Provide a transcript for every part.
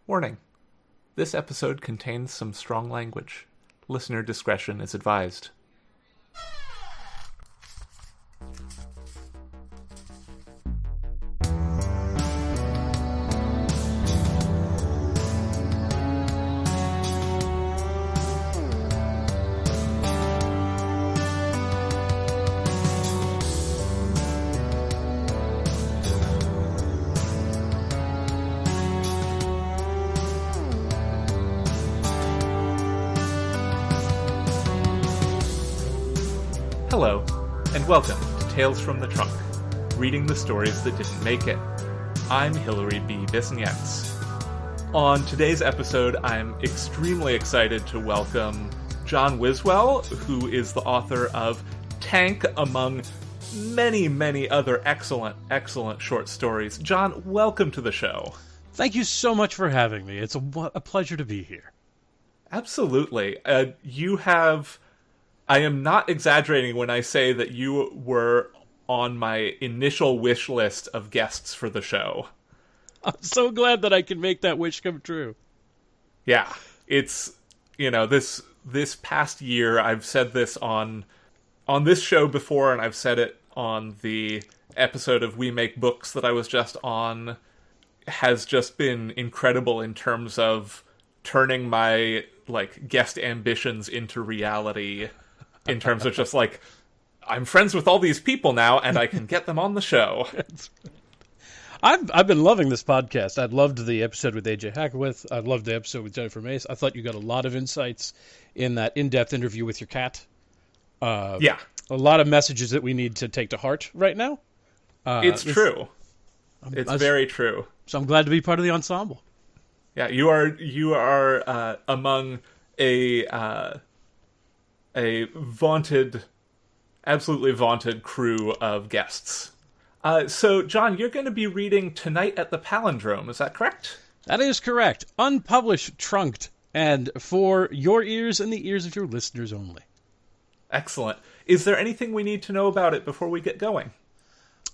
Warning. This episode contains some strong language. Listener discretion is advised. Hello, and welcome to Tales from the Trunk, reading the stories that didn't make it. I'm Hilary B. Bisnietz. On today's episode, I'm extremely excited to welcome John Wiswell, who is the author of Tank, among many, many other excellent short stories. John, welcome to the show. Thank you so much for having me. It's a pleasure to be here. Absolutely. I am not exaggerating when I say that you were on my initial wish list of guests for the show. I'm so glad that I can make that wish come true. Yeah, it's, this past year, I've said this on this show before, and I've said it on the episode of We Make Books that I was just on, has just been incredible in terms of turning my, guest ambitions into reality. In terms of just I'm friends with all these people now, and I can get them on the show. I've been loving this podcast. I loved the episode with AJ Hackerwith. I loved the episode with Jennifer Mace. I thought you got a lot of insights in that in-depth interview with your cat. Yeah. A lot of messages that we need to take to heart right now. It's true. It's very true. So I'm glad to be part of the ensemble. Yeah, you are among a absolutely vaunted crew of guests. So, John, you're going to be reading Tonight at the Palindrome, is that correct? That is correct. Unpublished, trunked, and for your ears and the ears of your listeners only. Excellent. Is there anything we need to know about it before we get going?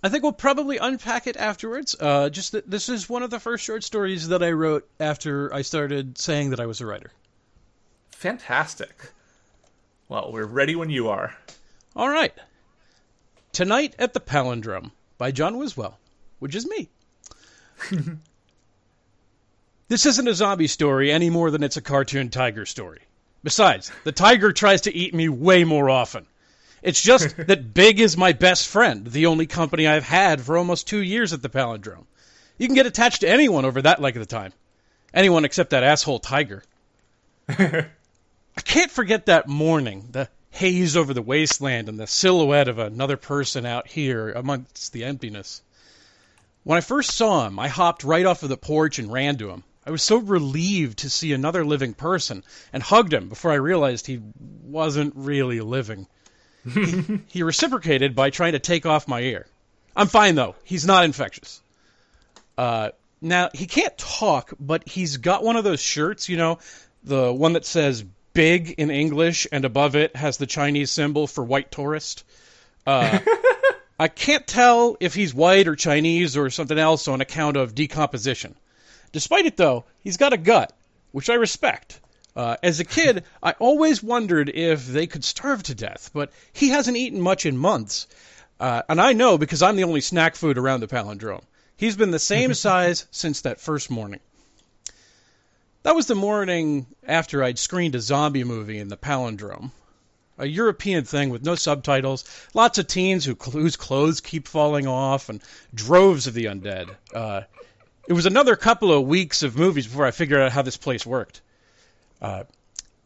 I think we'll probably unpack it afterwards. Just that this is one of the first short stories that I wrote after I started saying that I was a writer. Fantastic. Well, we're ready when you are. All right. Tonight at the Palindrome by John Wiswell, which is me. This isn't a zombie story any more than it's a cartoon tiger story. Besides, the tiger tries to eat me way more often. It's just that Big is my best friend, the only company I've had for almost 2 years at the Palindrome. You can get attached to anyone over that length of time. Anyone except that asshole tiger. I can't forget that morning, the haze over the wasteland and the silhouette of another person out here amongst the emptiness. When I first saw him, I hopped right off of the porch and ran to him. I was so relieved to see another living person and hugged him before I realized he wasn't really living. He reciprocated by trying to take off my ear. I'm fine, though. He's not infectious. Now, he can't talk, but he's got one of those shirts, the one that says Big in English, and above it has the Chinese symbol for white tourist. I can't tell if he's white or Chinese or something else on account of decomposition. Despite it, though, he's got a gut, which I respect. As a kid, I always wondered if they could starve to death, but he hasn't eaten much in months. And I know because I'm the only snack food around the Palindrome. He's been the same size since that first morning. That was the morning after I'd screened a zombie movie in the Palindrome. A European thing with no subtitles, lots of teens whose clothes keep falling off, and droves of the undead. It was another couple of weeks of movies before I figured out how this place worked.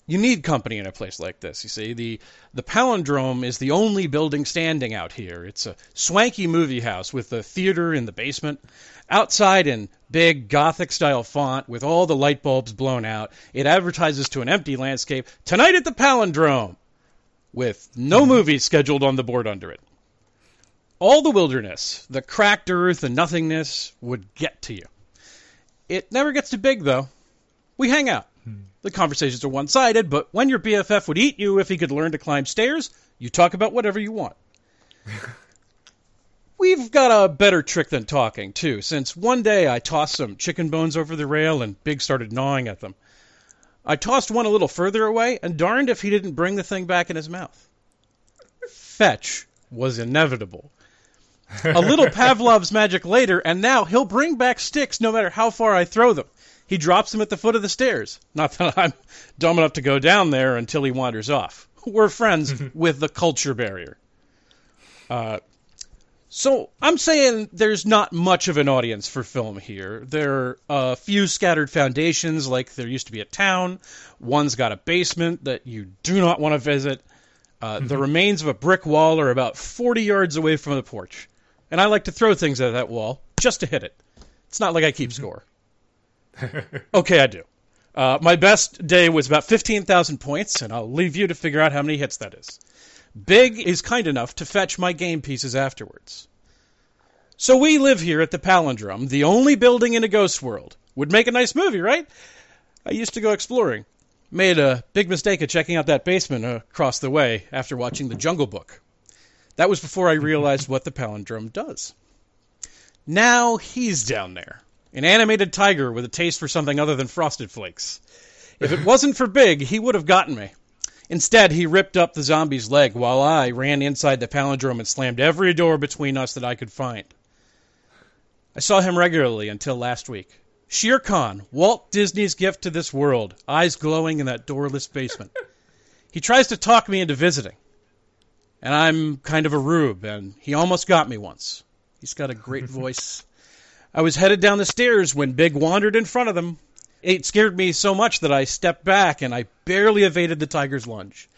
You need company in a place like this, you see. The Palindrome is the only building standing out here. It's a swanky movie house with a theater in the basement. Outside in big Gothic-style font with all the light bulbs blown out, it advertises to an empty landscape, "Tonight at the Palindrome," with no movies scheduled on the board under it. All the wilderness, the cracked earth and nothingness would get to you. It never gets too big, though. We hang out. The conversations are one-sided, but when your BFF would eat you if he could learn to climb stairs, you talk about whatever you want. We've got a better trick than talking, too, since one day I tossed some chicken bones over the rail and Big started gnawing at them. I tossed one a little further away, and darned if he didn't bring the thing back in his mouth. Fetch was inevitable. A little Pavlov's magic later, and now he'll bring back sticks no matter how far I throw them. He drops them at the foot of the stairs. Not that I'm dumb enough to go down there until he wanders off. We're friends with the culture barrier. So I'm saying there's not much of an audience for film here. There are a few scattered foundations, like there used to be a town. One's got a basement that you do not want to visit. The remains of a brick wall are about 40 yards away from the porch. And I like to throw things at that wall just to hit it. It's not like I keep score. Okay, I do. My best day was about 15,000 points, and I'll leave you to figure out how many hits that is. Big is kind enough to fetch my game pieces afterwards. So we live here at the Palindrome, the only building in a ghost world. Would make a nice movie, right? I used to go exploring. Made a big mistake of checking out that basement across the way after watching The Jungle Book. That was before I realized what the Palindrome does. Now he's down there. An animated tiger with a taste for something other than Frosted Flakes. If it wasn't for Big, he would have gotten me. Instead, he ripped up the zombie's leg while I ran inside the Palindrome and slammed every door between us that I could find. I saw him regularly until last week. Shere Khan, Walt Disney's gift to this world, eyes glowing in that doorless basement. He tries to talk me into visiting. And I'm kind of a rube, and he almost got me once. He's got a great voice. I was headed down the stairs when Big wandered in front of them. It scared me so much that I stepped back, and I barely evaded the tiger's lunge.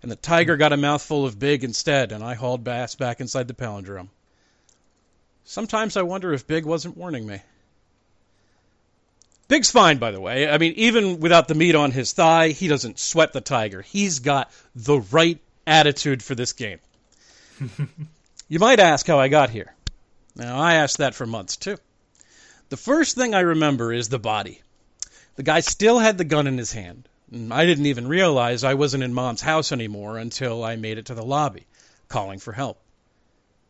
And the tiger got a mouthful of Big instead, and I hauled ass back inside the Palindrome. Sometimes I wonder if Big wasn't warning me. Big's fine, by the way. I mean, even without the meat on his thigh, he doesn't sweat the tiger. He's got the right attitude for this game. You might ask how I got here. Now, I asked that for months, too. The first thing I remember is the body. The guy still had the gun in his hand. And I didn't even realize I wasn't in Mom's house anymore until I made it to the lobby, calling for help.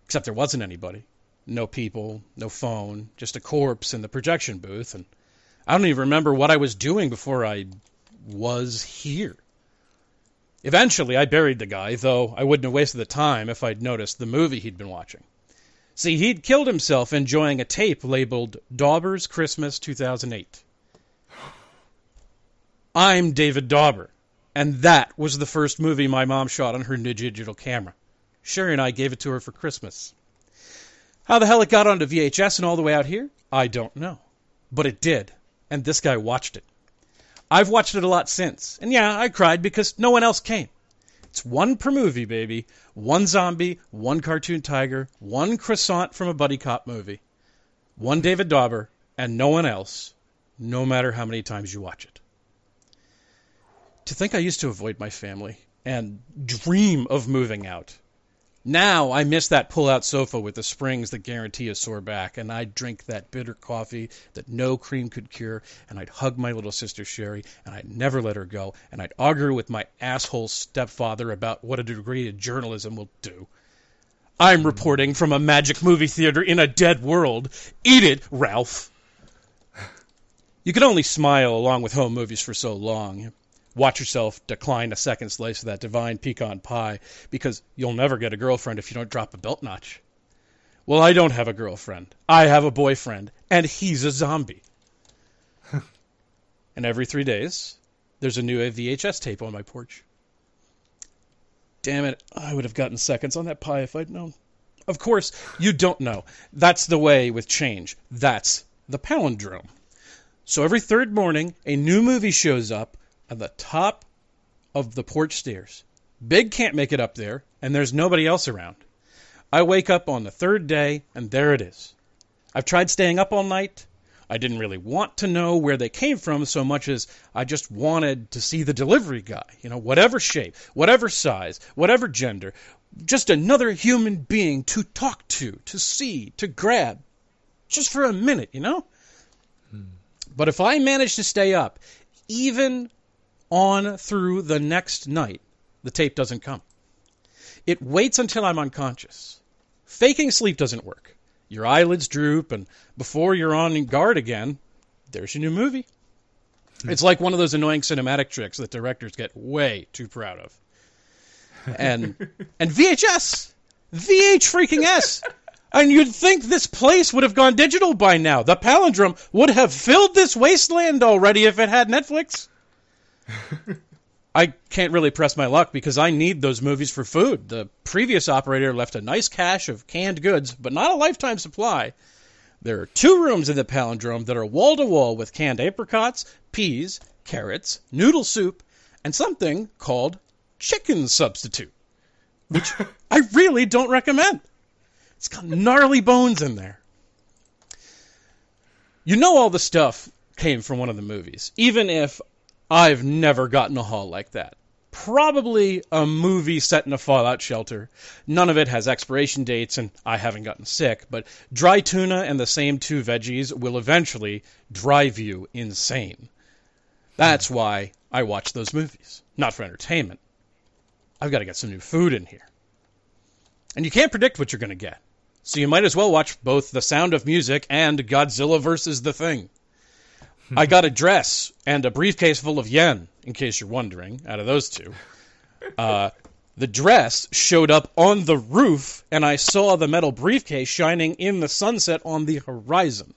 Except there wasn't anybody. No people, no phone, just a corpse in the projection booth, and I don't even remember what I was doing before I was here. Eventually, I buried the guy, though I wouldn't have wasted the time if I'd noticed the movie he'd been watching. See, he'd killed himself enjoying a tape labeled Dauber's Christmas 2008. I'm David Dauber, and that was the first movie my mom shot on her new digital camera. Sherry and I gave it to her for Christmas. How the hell it got onto VHS and all the way out here, I don't know. But it did, and this guy watched it. I've watched it a lot since, and yeah, I cried because no one else came. It's one per movie, baby. One zombie, one cartoon tiger, one croissant from a buddy cop movie. One David Dauber, and no one else, no matter how many times you watch it. To think I used to avoid my family and dream of moving out. Now I miss that pull-out sofa with the springs that guarantee a sore back, and I'd drink that bitter coffee that no cream could cure, and I'd hug my little sister Sherry, and I'd never let her go, and I'd argue with my asshole stepfather about what a degree of journalism will do. I'm reporting from a magic movie theater in a dead world. Eat it, Ralph! You can only smile along with home movies for so long. Watch yourself decline a second slice of that divine pecan pie because you'll never get a girlfriend if you don't drop a belt notch. Well, I don't have a girlfriend. I have a boyfriend, and he's a zombie. And every 3 days, there's a new VHS tape on my porch. Damn it, I would have gotten seconds on that pie if I'd known. Of course, you don't know. That's the way with change. That's the Palindrome. So every third morning, a new movie shows up at the top of the porch stairs. Big can't make it up there, and there's nobody else around. I wake up on the third day, and there it is. I've tried staying up all night. I didn't really want to know where they came from so much as I just wanted to see the delivery guy. You know, whatever shape, whatever size, whatever gender. Just another human being to talk to see, to grab. Just for a minute, you know? But if I manage to stay up, even on through the next night, the tape doesn't come. It waits until I'm unconscious. faking sleep doesn't work. Your eyelids droop, and before you're on guard again, there's your new movie. It's like one of those annoying cinematic tricks that directors get way too proud of. And VHS! VH freaking S! And you'd think this place would have gone digital by now. The Palindrome would have filled this wasteland already if it had Netflix. I can't really press my luck because I need those movies for food. The previous operator left a nice cache of canned goods, but not a lifetime supply. There are 2 rooms in the Palindrome that are wall-to-wall with canned apricots, peas, carrots, noodle soup, and something called chicken substitute, which I really don't recommend. It's got gnarly bones in there. You know all the stuff came from one of the movies, even if I've never gotten a haul like that. Probably a movie set in a fallout shelter. None of it has expiration dates, and I haven't gotten sick, but dry tuna and the same 2 veggies will eventually drive you insane. That's why I watch those movies. Not for entertainment. I've got to get some new food in here. And you can't predict what you're going to get. So you might as well watch both The Sound of Music and Godzilla vs. The Thing. I got a dress and a briefcase full of yen, in case you're wondering, out of those 2. The dress showed up on the roof, and I saw the metal briefcase shining in the sunset on the horizon.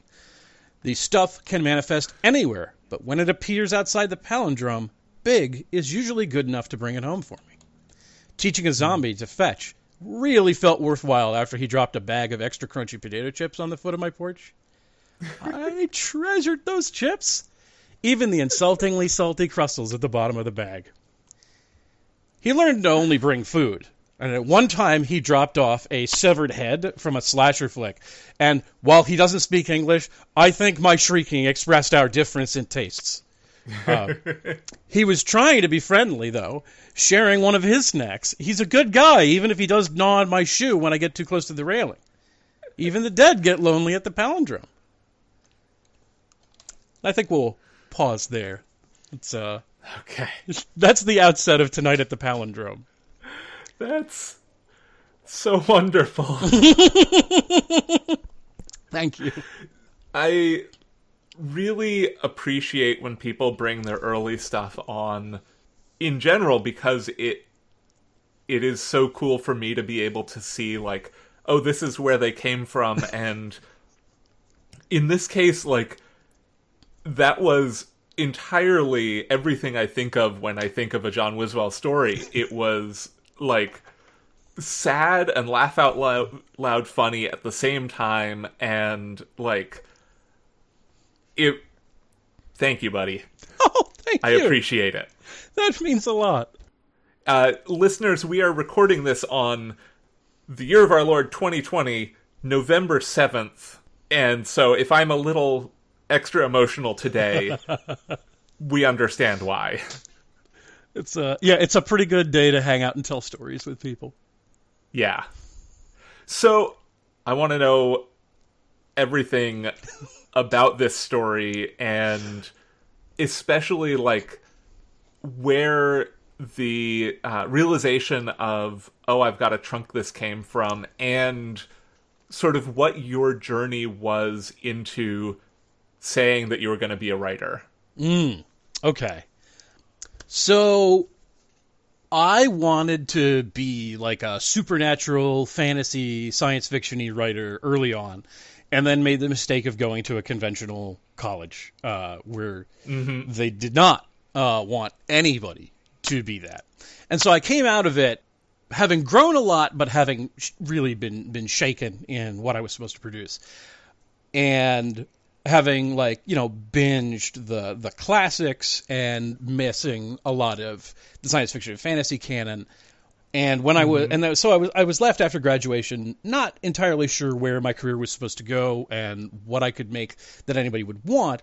The stuff can manifest anywhere, but when it appears outside the Palindrome, big is usually good enough to bring it home for me. Teaching a zombie to fetch really felt worthwhile after he dropped a bag of extra crunchy potato chips on the foot of my porch. I treasured those chips. Even the insultingly salty crustals at the bottom of the bag. He learned to only bring food. And at one time, he dropped off a severed head from a slasher flick. And while he doesn't speak English, I think my shrieking expressed our difference in tastes. He was trying to be friendly, though, sharing one of his snacks. He's a good guy, even if he does gnaw on my shoe when I get too close to the railing. Even the dead get lonely at the Palindrome. I think we'll pause there. It's okay. That's the outset of Tonight at the Palindrome. That's so wonderful. Thank you. I really appreciate when people bring their early stuff on in general, because it is so cool for me to be able to see, like, oh, this is where they came from. And in this case, like, that was entirely everything I think of when I think of a John Wiswell story. It was, like, sad and laugh out loud funny at the same time, and, like, it... Thank you, buddy. Oh, thank you. I appreciate it. That means a lot. Listeners, we are recording this on the year of our Lord 2020, November 7th, and so if I'm a little extra emotional today, we understand why. It's a pretty good day to hang out and tell stories with people. Yeah. So, I want to know everything about this story, and especially, like, where the realization of, oh, I've got to trunk this came from, and sort of what your journey was into saying that you were going to be a writer. Okay. So, I wanted to be like a supernatural fantasy science fiction-y writer early on, and then made the mistake of going to a conventional college where they did not want anybody to be that. And so I came out of it having grown a lot, but having really been shaken in what I was supposed to produce. And having, like, you know, binged the classics and missing a lot of the science fiction and fantasy canon. And when I was left after graduation, not entirely sure where my career was supposed to go and what I could make that anybody would want.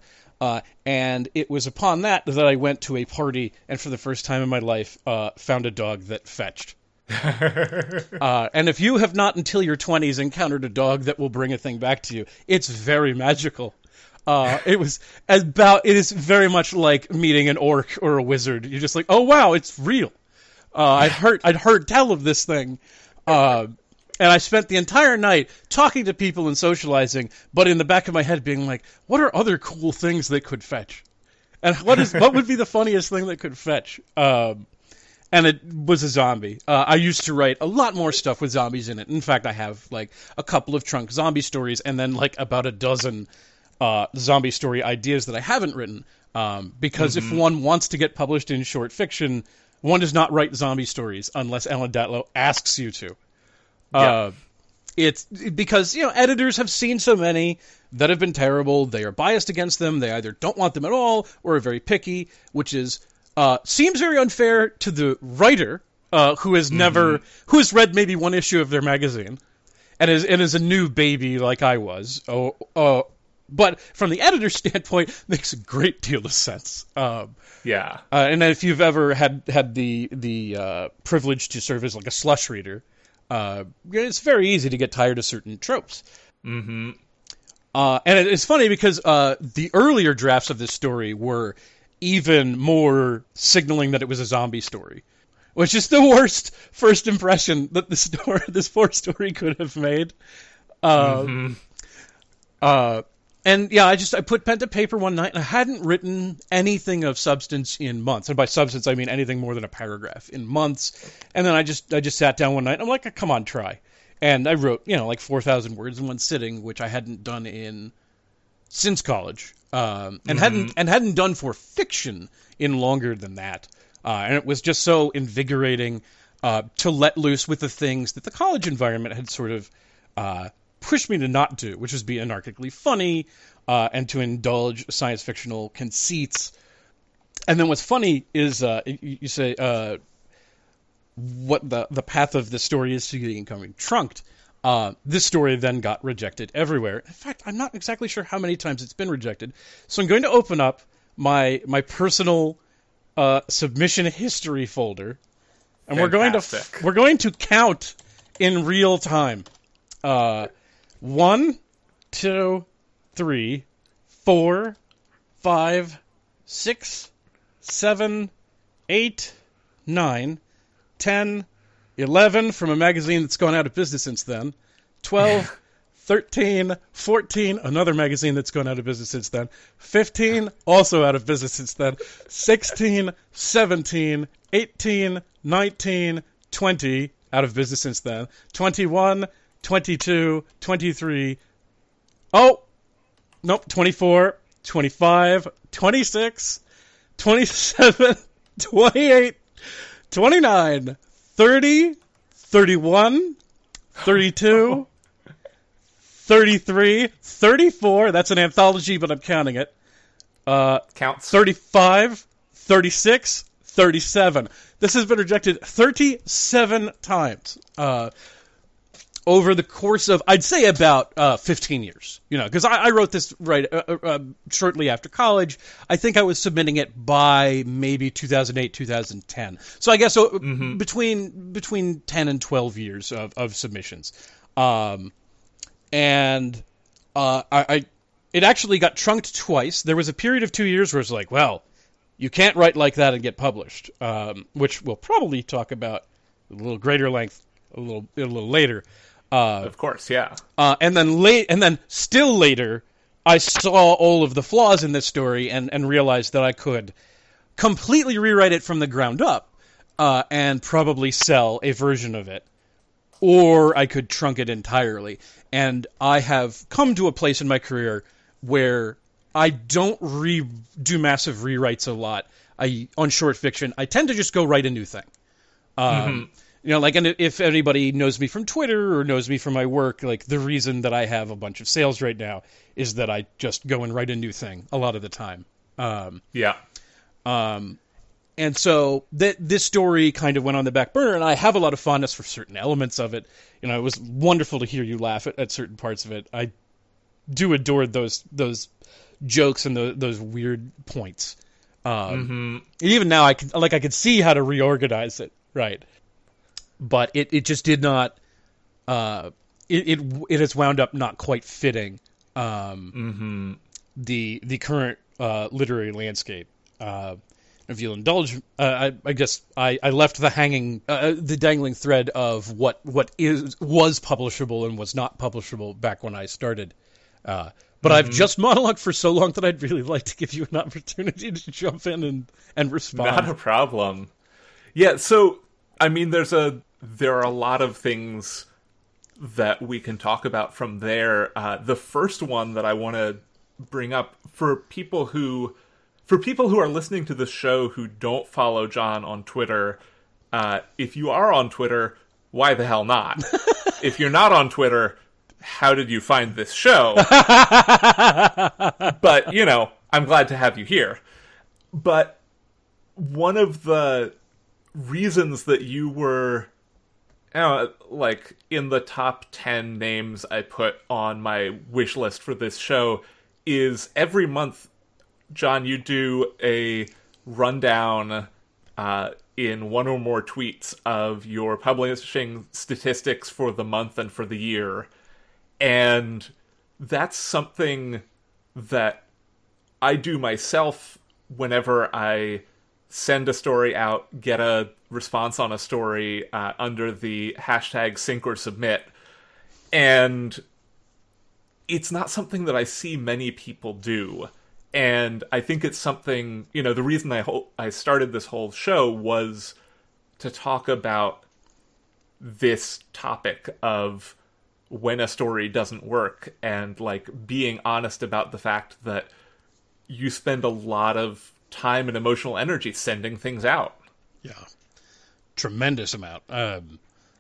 And it was upon that I went to a party and for the first time in my life found a dog that fetched. And if you have not until your 20s encountered a dog that will bring a thing back to you, it's very magical. It is very much like meeting an orc or a wizard. You're just like, oh wow, it's real. I'd heard tell of this thing. And I spent the entire night talking to people and socializing, but in the back of my head being like, what are other cool things that could fetch? And what would be the funniest thing that could fetch? And it was a zombie. I used to write a lot more stuff with zombies in it. In fact, I have like a couple of trunk zombie stories and then like about a dozen zombie story ideas that I haven't written. Because if one wants to get published in short fiction, one does not write zombie stories unless Alan Datlow asks you to. It's because, editors have seen so many that have been terrible. They are biased against them. They either don't want them at all or are very picky, which is seems very unfair to the writer who has who has read maybe one issue of their magazine and is a new baby like I was. But from the editor's standpoint, makes a great deal of sense. And if you've ever had the privilege to serve as like a slush reader, it's very easy to get tired of certain tropes. And it's funny because the earlier drafts of this story were even more signaling that it was a zombie story, which is the worst first impression that this poor story could have made. And I put pen to paper one night, and I hadn't written anything of substance in months. And by substance, I mean anything more than a paragraph in months. And then I just sat down one night, and I'm like, come on, try. And I wrote, like 4,000 words in one sitting, which I hadn't done since college, and hadn't done for fiction in longer than that. And it was just so invigorating to let loose with the things that the college environment had sort of pushed me to not do, which was be anarchically funny and to indulge science fictional conceits. And then what's funny is you say what the path of the story is to becoming trunked. This story then got rejected everywhere. In fact, I'm not exactly sure how many times it's been rejected. So I'm going to open up my personal submission history folder, and Fantastic. we're going to count in real time. 1, 2, 3, 4, 5, 6, 7, 8, 9, 10, 11 from a magazine that's gone out of business since then, 12, 13, 14, another magazine that's gone out of business since then, 15, also out of business since then, 16, 17, 18, 19, 20, out of business since then, 21, 22, 23, 24, 25, 26, 27, 28, 29, 30, 31, 32, 33, 34, that's an anthology, but I'm counting it. Counts. 35, 36, 37. This has been rejected 37 times. Over the course of, I'd say about 15 years, because I wrote this shortly after college. I think I was submitting it by maybe 2008, 2010. So I guess between 10 and 12 years of submissions. It actually got trunked twice. There was a period of 2 years where it's like, well, you can't write like that and get published, which we'll probably talk about a little greater length a little later. Of course, yeah. And then still later, I saw all of the flaws in this story and realized that I could completely rewrite it from the ground up and probably sell a version of it, or I could trunk it entirely. And I have come to a place in my career where I don't do massive rewrites a lot. On short fiction, I tend to just go write a new thing. And if anybody knows me from Twitter or knows me from my work, like the reason that I have a bunch of sales right now is that I just go and write a new thing a lot of the time. And so this story kind of went on the back burner, and I have a lot of fondness for certain elements of it. It was wonderful to hear you laugh at certain parts of it. I do adore those jokes and those weird points. Even now, I could see how to reorganize it, right? But it just did not. It has wound up not quite fitting the current literary landscape. And if you'll indulge, I guess I left the dangling thread of what was publishable and was not publishable back when I started. But I've just monologued for so long that I'd really like to give you an opportunity to jump in and respond. Not a problem. Yeah, so, I mean, there are a lot of things that we can talk about from there. The first one that I want to bring up for people who are listening to this show who don't follow John on Twitter, if you are on Twitter, why the hell not? If you're not on Twitter, how did you find this show? But, you know, I'm glad to have you here. But one of the reasons that you were, like, in the top 10 names I put on my wish list for this show is every month, John, you do a rundown in one or more tweets of your publishing statistics for the month and for the year. And that's something that I do myself whenever I send a story out, get a response on a story under the hashtag sync or submit. And it's not something that I see many people do. And I think it's something, you know, the reason I started this whole show was to talk about this topic of when a story doesn't work and, like, being honest about the fact that you spend a lot of time and emotional energy sending things out. Yeah. Tremendous amount.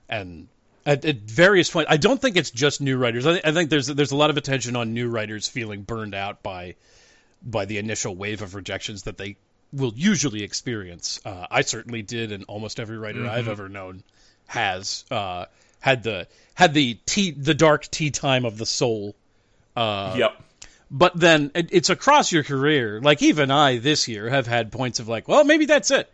And at various points, I don't think it's just new writers. I think there's a lot of attention on new writers feeling burned out by the initial wave of rejections that they will usually experience. I certainly did, and almost every writer I've ever known has had the dark tea time of the soul. Yep. But then it's across your career. Like, even I this year have had points of like, well, maybe that's it.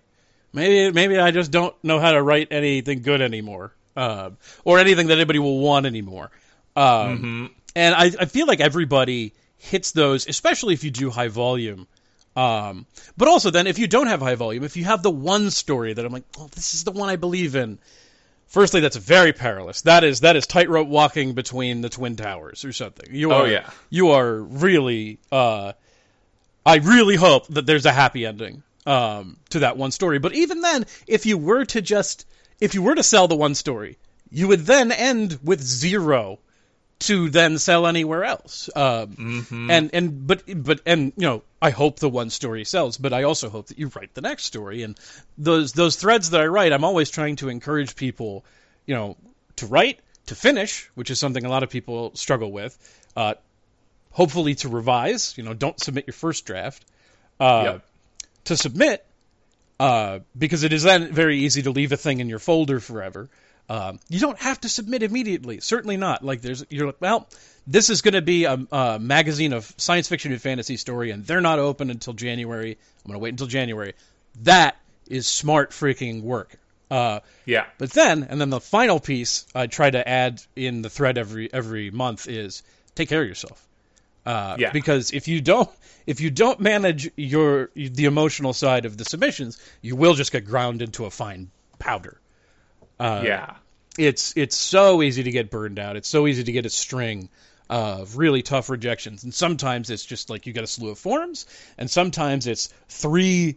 Maybe I just don't know how to write anything good anymore, or anything that anybody will want anymore. And I feel like everybody hits those, especially if you do high volume. But also then, if you don't have high volume, if you have the one story that I'm like, oh, this is the one I believe in. Firstly, that's very perilous. That is tightrope walking between the Twin Towers or something. You are really. I really hope that there's a happy ending to that one story. But even then, if you were to sell the one story, you would then end with 0 to then sell anywhere else. And you know, I hope the one story sells, but I also hope that you write the next story. And those threads that I write, I'm always trying to encourage people, you know, to write, to finish, which is something a lot of people struggle with. Hopefully to revise, you know, don't submit your first draft. To submit, because it is then very easy to leave a thing in your folder forever. You don't have to submit immediately. Certainly not. Like, you're like, well, this is going to be a magazine of science fiction and fantasy story, and they're not open until January. I'm going to wait until January. That is smart freaking work. Yeah. But then the final piece I try to add in the thread every month is take care of yourself. Because if you don't manage the emotional side of the submissions, you will just get ground into a fine powder. It's so easy to get burned out. It's so easy to get a string of really tough rejections. And sometimes it's just like you get a slew of forums, and sometimes it's 3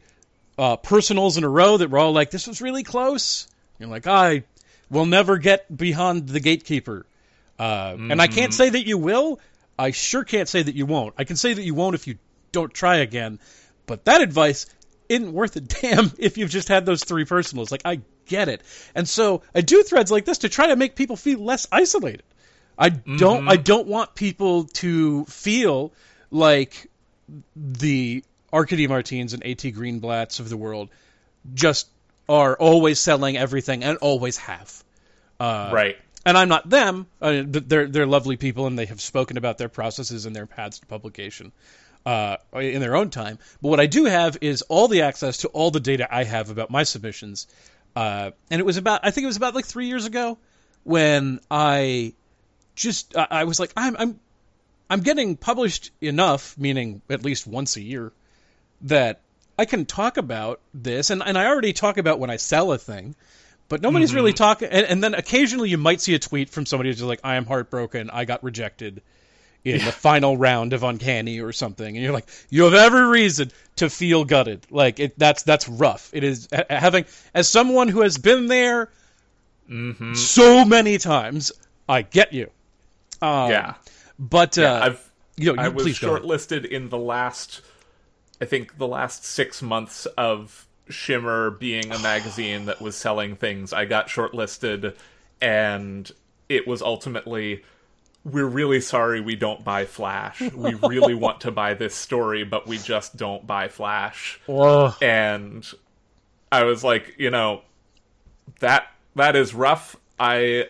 personals in a row that were all like, this was really close. You're like, I will never get beyond the gatekeeper. And I can't say that you will. I sure can't say that you won't. I can say that you won't if you don't try again. But that advice isn't worth a damn if you've just had those 3 personals. Like, I get it. And so I do threads like this to try to make people feel less isolated. I don't want people to feel like the Arkady Martines and A.T. Greenblatts of the world just are always selling everything and always have. Right. And I'm not them. They're lovely people, and they have spoken about their processes and their paths to publication in their own time. But what I do have is all the access to all the data I have about my submissions. And I think it was about like 3 years ago when I was like, I'm getting published enough, meaning at least once a year, that I can talk about this, and I already talk about when I sell a thing, but nobody's really talking. And then occasionally you might see a tweet from somebody who's just like, I am heartbroken, I got rejected in the final round of Uncanny or something, and you're like, you have every reason to feel gutted. Like, that's rough. It is, having, as someone who has been there so many times, I get you. But I was please shortlisted in the last 6 months of Shimmer being a magazine that was selling things. I got shortlisted, and it was ultimately, we're really sorry we don't buy Flash. We really want to buy this story, but we just don't buy Flash. And I was like, that is rough. I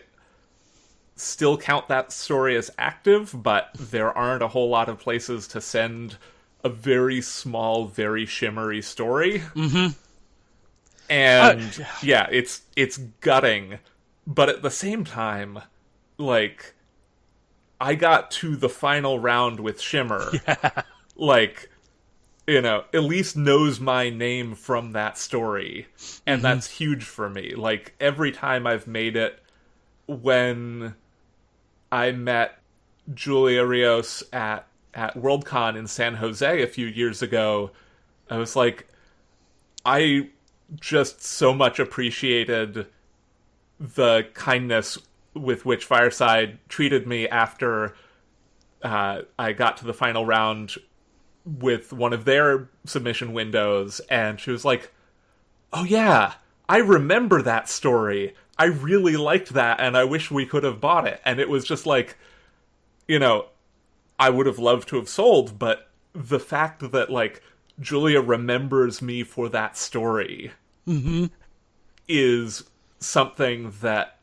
still count that story as active, but there aren't a whole lot of places to send a very small, very shimmery story. And it's gutting. But at the same time, like, I got to the final round with Shimmer. Like, at least knows my name from that story. And that's huge for me. Like, every time I've made it, when I met Julia Rios at Worldcon in San Jose a few years ago, I was like, I just so much appreciated the kindness with which Fireside treated me after I got to the final round with one of their submission windows, and she was like, oh yeah, I remember that story. I really liked that, and I wish we could have bought it. And it was just like, I would have loved to have sold, but the fact that, like, Julia remembers me for that story is something that,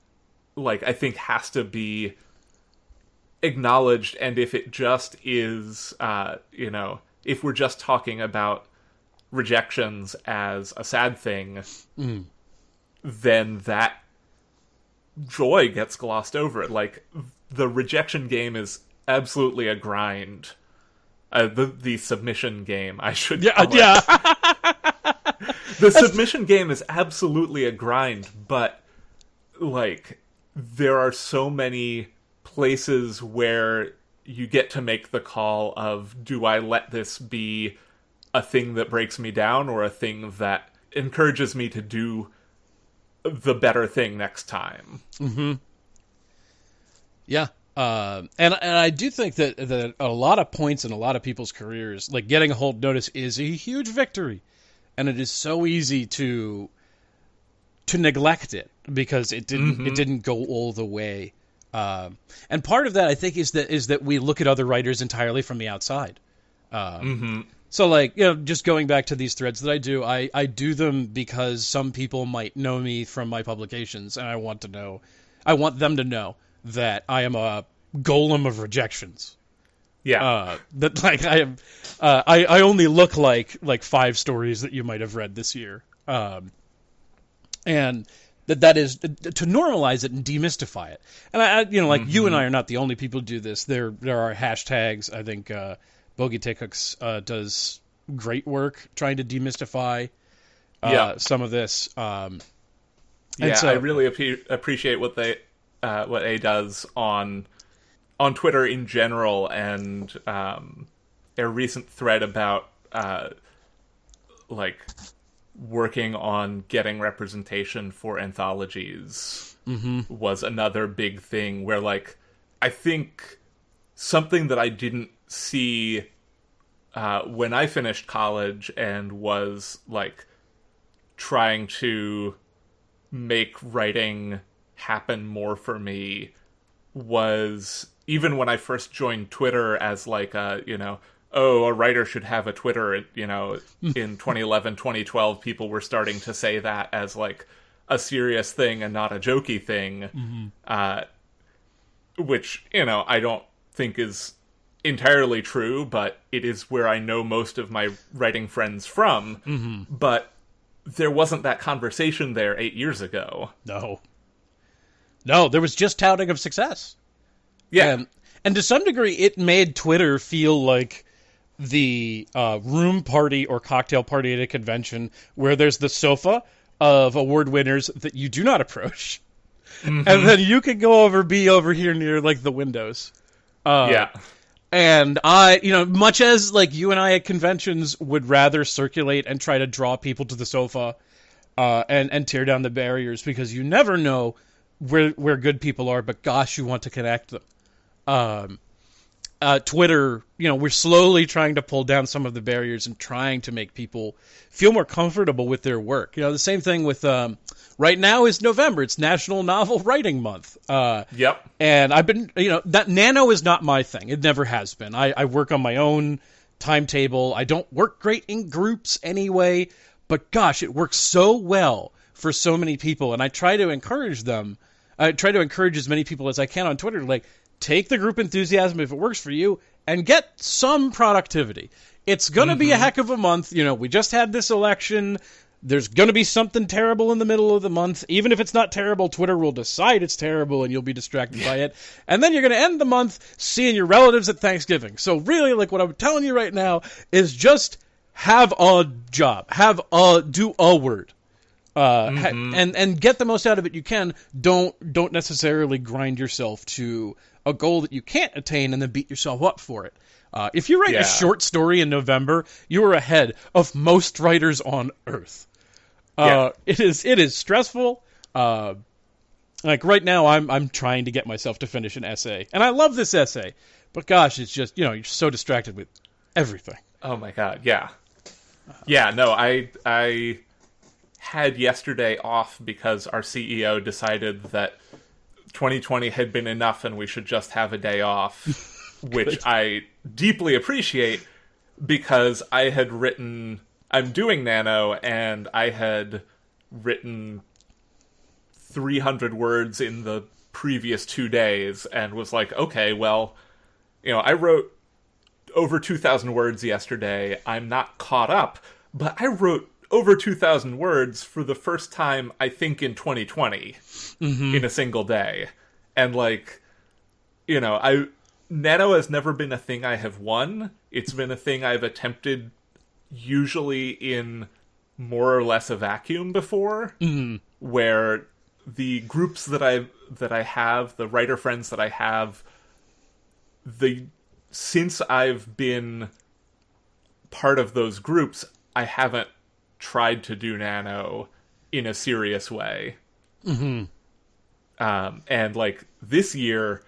like, I think has to be acknowledged. And if it just is, if we're just talking about rejections as a sad thing, then that joy gets glossed over. Like, the rejection game is absolutely a grind. The submission game, I should call it. The submission game is absolutely a grind, but, like, there are so many places where you get to make the call of, do I let this be a thing that breaks me down, or a thing that encourages me to do the better thing next time? And I do think that a lot of points in a lot of people's careers, like getting a hold notice, is a huge victory, and it is so easy to neglect it because it didn't go all the way. And part of that, I think, is that we look at other writers entirely from the outside. So, like, just going back to these threads that I do, I do them because some people might know me from my publications, and I want them to know that I am a golem of rejections. That, like, I am, I only look like 5 stories that you might have read this year. And that is to normalize it and demystify it. And you and I are not the only people who do this. There are hashtags. I think Bogi Takács does great work trying to demystify some of this. So, I really appreciate what A does on Twitter in general, and their recent thread about like working on getting representation for anthologies was another big thing where, like, I think something that I didn't see when I finished college and was, like, trying to make writing happen more for me was, even when I first joined Twitter as, like, a writer should have a Twitter, in 2011, 2012, people were starting to say that as, like, a serious thing and not a jokey thing, which, I don't think is entirely true, but it is where I know most of my writing friends from. But there wasn't that conversation there 8 years ago. No, there was just touting of success. And to some degree, it made Twitter feel like the room party or cocktail party at a convention where there's the sofa of award winners that you do not approach. Mm-hmm. And then you can be over here near, like, the windows. Yeah. And I, much as, like, you and I at conventions would rather circulate and try to draw people to the sofa and tear down the barriers, because you never know where good people are, but gosh, you want to connect them. Twitter, we're slowly trying to pull down some of the barriers and trying to make people feel more comfortable with their work. The same thing with, right now is November. It's National Novel Writing Month. Yep. And I've been, that nano is not my thing. It never has been. I work on my own timetable. I don't work great in groups anyway, but gosh, it works so well for so many people. And I try to encourage them. I try to encourage as many people as I can on Twitter, like, take the group enthusiasm if it works for you and get some productivity. It's going to be a heck of a month. We just had this election. There's going to be something terrible in the middle of the month. Even if it's not terrible, Twitter will decide it's terrible and you'll be distracted by it. And then you're going to end the month seeing your relatives at Thanksgiving. So really, like, what I'm telling you right now is just have a job. Do a word. And get the most out of it you can. Don't necessarily grind yourself to a goal that you can't attain and then beat yourself up for it. If you write a short story in November, you are ahead of most writers on Earth. It is stressful. Like right now, I'm trying to get myself to finish an essay, and I love this essay, but gosh, it's just you're so distracted with everything. Oh my god, yeah. No, I had yesterday off because our CEO decided that 2020 had been enough and we should just have a day off, which I deeply appreciate, because I'm doing Nano, and I had written 300 words in the previous 2 days, and was like, okay, well, I wrote over 2,000 words yesterday. I'm not caught up, but I wrote over 2,000 words for the first time, I think, in 2020, in a single day. And, like, Nano has never been a thing I have won. It's been a thing I've attempted usually in more or less a vacuum before, where the groups that I have, the writer friends that I have, since I've been part of those groups, I haven't tried to do Nano in a serious way. And, like, this year,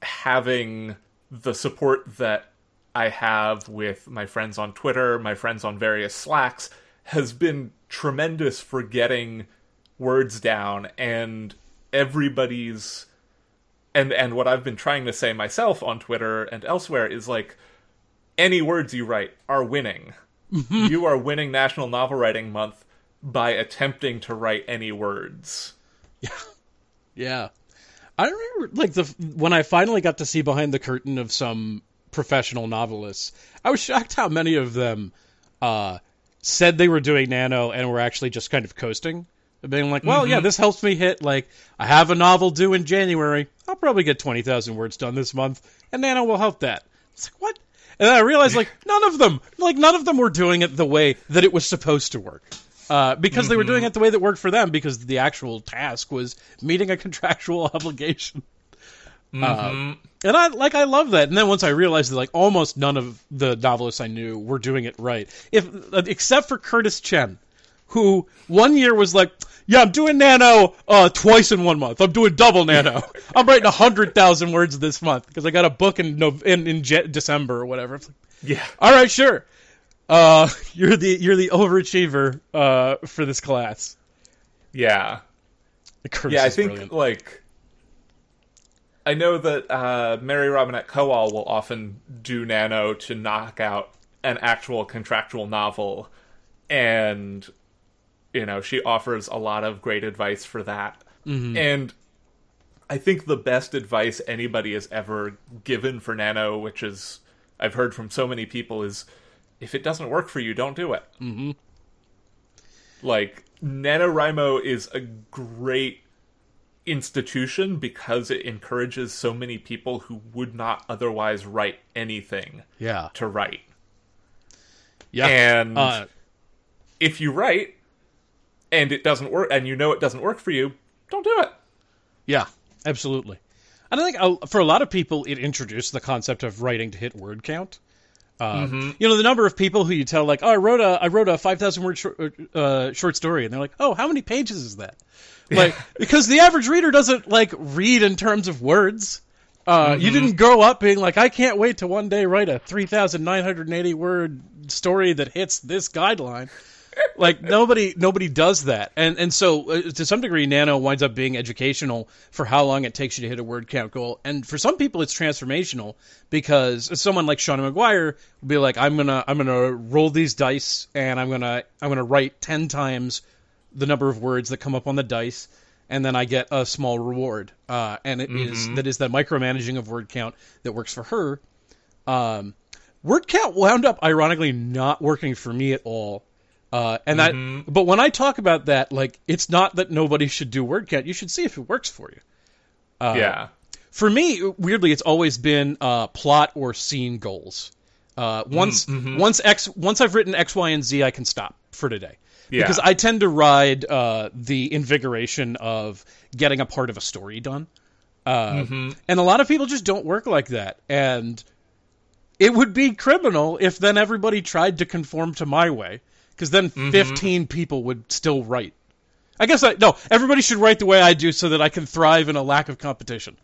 having the support that I have with my friends on Twitter, my friends on various Slacks, has been tremendous for getting words down, and everybody's... And what I've been trying to say myself on Twitter and elsewhere is, like, any words you write are winning. You are winning National Novel Writing Month by attempting to write any words. Yeah. I remember, like, when I finally got to see behind the curtain of some professional novelists, I was shocked how many of them said they were doing Nano and were actually just kind of coasting. Being like, well, yeah, this helps me hit, like, I have a novel due in January. I'll probably get 20,000 words done this month, and Nano will help that. It's like, what? And then I realized, like, none of them were doing it the way that it was supposed to work. Because they were doing it the way that worked for them, because the actual task was meeting a contractual obligation. And I love that. And then once I realized that, like, almost none of the novelists I knew were doing it right, except for Curtis Chen, who one year was like, yeah, I'm doing Nano twice in 1 month. I'm doing double Nano. I'm writing 100,000 words this month because I got a book in December or whatever. Yeah. All right, sure. You're the overachiever for this class. Yeah. I think brilliant. Like, I know that Mary Robinette Kowal will often do Nano to knock out an actual contractual novel, and she offers a lot of great advice for that. And I think the best advice anybody has ever given for Nano, which is I've heard from so many people, is if it doesn't work for you, don't do it. Like, NaNoWriMo is a great institution because it encourages so many people who would not otherwise write anything to write. Yeah. And if you write and it doesn't work, and you know it doesn't work for you, don't do it. Yeah, absolutely. And I think for a lot of people, it introduced the concept of writing to hit word count. You know, the number of people who you tell, like, oh, I wrote a 5,000 word short story, and they're like, oh, how many pages is that? Like, because the average reader doesn't like read in terms of words. You didn't grow up being like, I can't wait to one day write a 3,980 word story that hits this guideline. Like, nobody does that. And so, to some degree, Nano winds up being educational for how long it takes you to hit a word count goal. And for some people, it's transformational, because someone like Seanan McGuire will be like, I'm gonna roll these dice, and I'm gonna write 10 times the number of words that come up on the dice, and then I get a small reward. And it is that micromanaging of word count that works for her. Word count wound up, ironically, not working for me at all. But when I talk about that, like, it's not that nobody should do word count. You should see if it works for you. For me, weirdly, it's always been plot or scene goals. Once I've written X, Y, and Z, I can stop for today. Yeah. Because I tend to ride the invigoration of getting a part of a story done. And a lot of people just don't work like that. And it would be criminal if then everybody tried to conform to my way. Because then 15 people would still write. I guess everybody should write the way I do so that I can thrive in a lack of competition.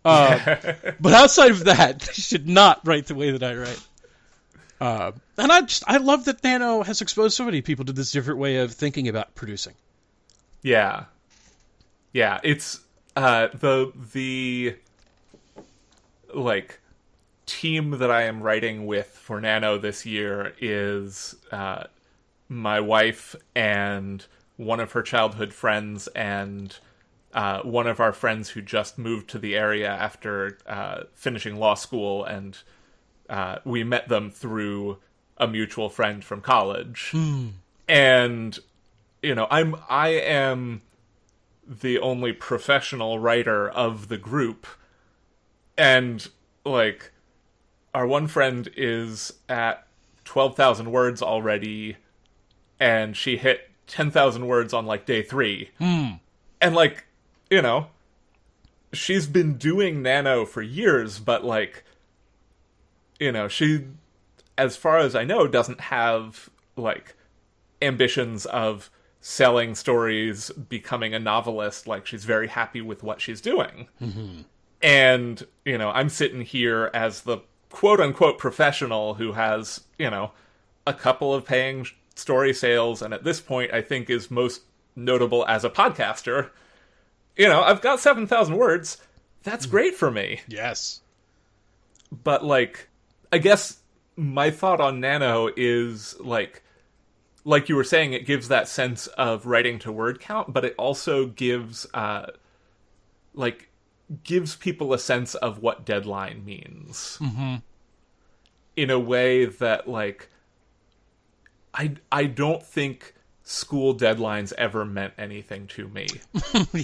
But outside of that, they should not write the way that I write. And I love that Nano has exposed so many people to this different way of thinking about producing. Yeah. Yeah, it's the like team that I am writing with for Nano this year is my wife and one of her childhood friends and one of our friends who just moved to the area after finishing law school, and we met them through a mutual friend from college. And you know, I am the only professional writer of the group, and like, our one friend is at 12,000 words already, and she hit 10,000 words on, like, day 3. And, like, you know, she's been doing Nano for years, but, like, you know, she, as far as I know, doesn't have, like, ambitions of selling stories, becoming a novelist. Like, she's very happy with what she's doing. And, you know, I'm sitting here as the quote-unquote professional who has, you know, a couple of paying story sales, and at this point I think is most notable as a podcaster. You know, I've got 7,000 words. That's great for me. Yes. But, like, I guess my thought on Nano is, like you were saying, it gives that sense of writing to word count, but it also gives, gives people a sense of what deadline means. In a way that, like, I don't think school deadlines ever meant anything to me.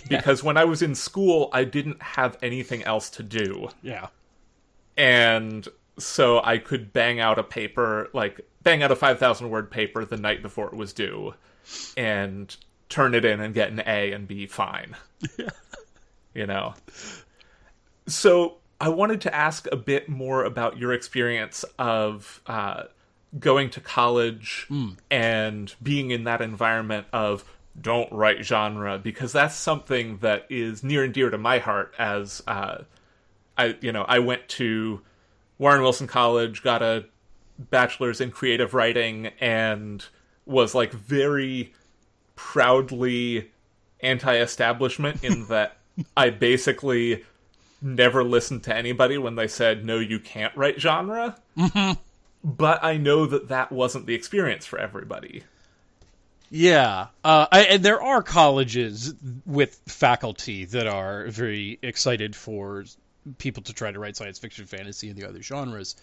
Because when I was in school, I didn't have anything else to do. Yeah. And so I could bang out a 5,000 word paper the night before it was due and turn it in and get an A and be fine. You know? So I wanted to ask a bit more about your experience of going to college and being in that environment of don't write genre, because that's something that is near and dear to my heart. As I went to Warren Wilson College, got a bachelor's in creative writing, and was, like, very proudly anti-establishment in that I basically never listened to anybody when they said, no, you can't write genre. But I know that wasn't the experience for everybody. Yeah. And there are colleges with faculty that are very excited for people to try to write science fiction, fantasy, and the other genres.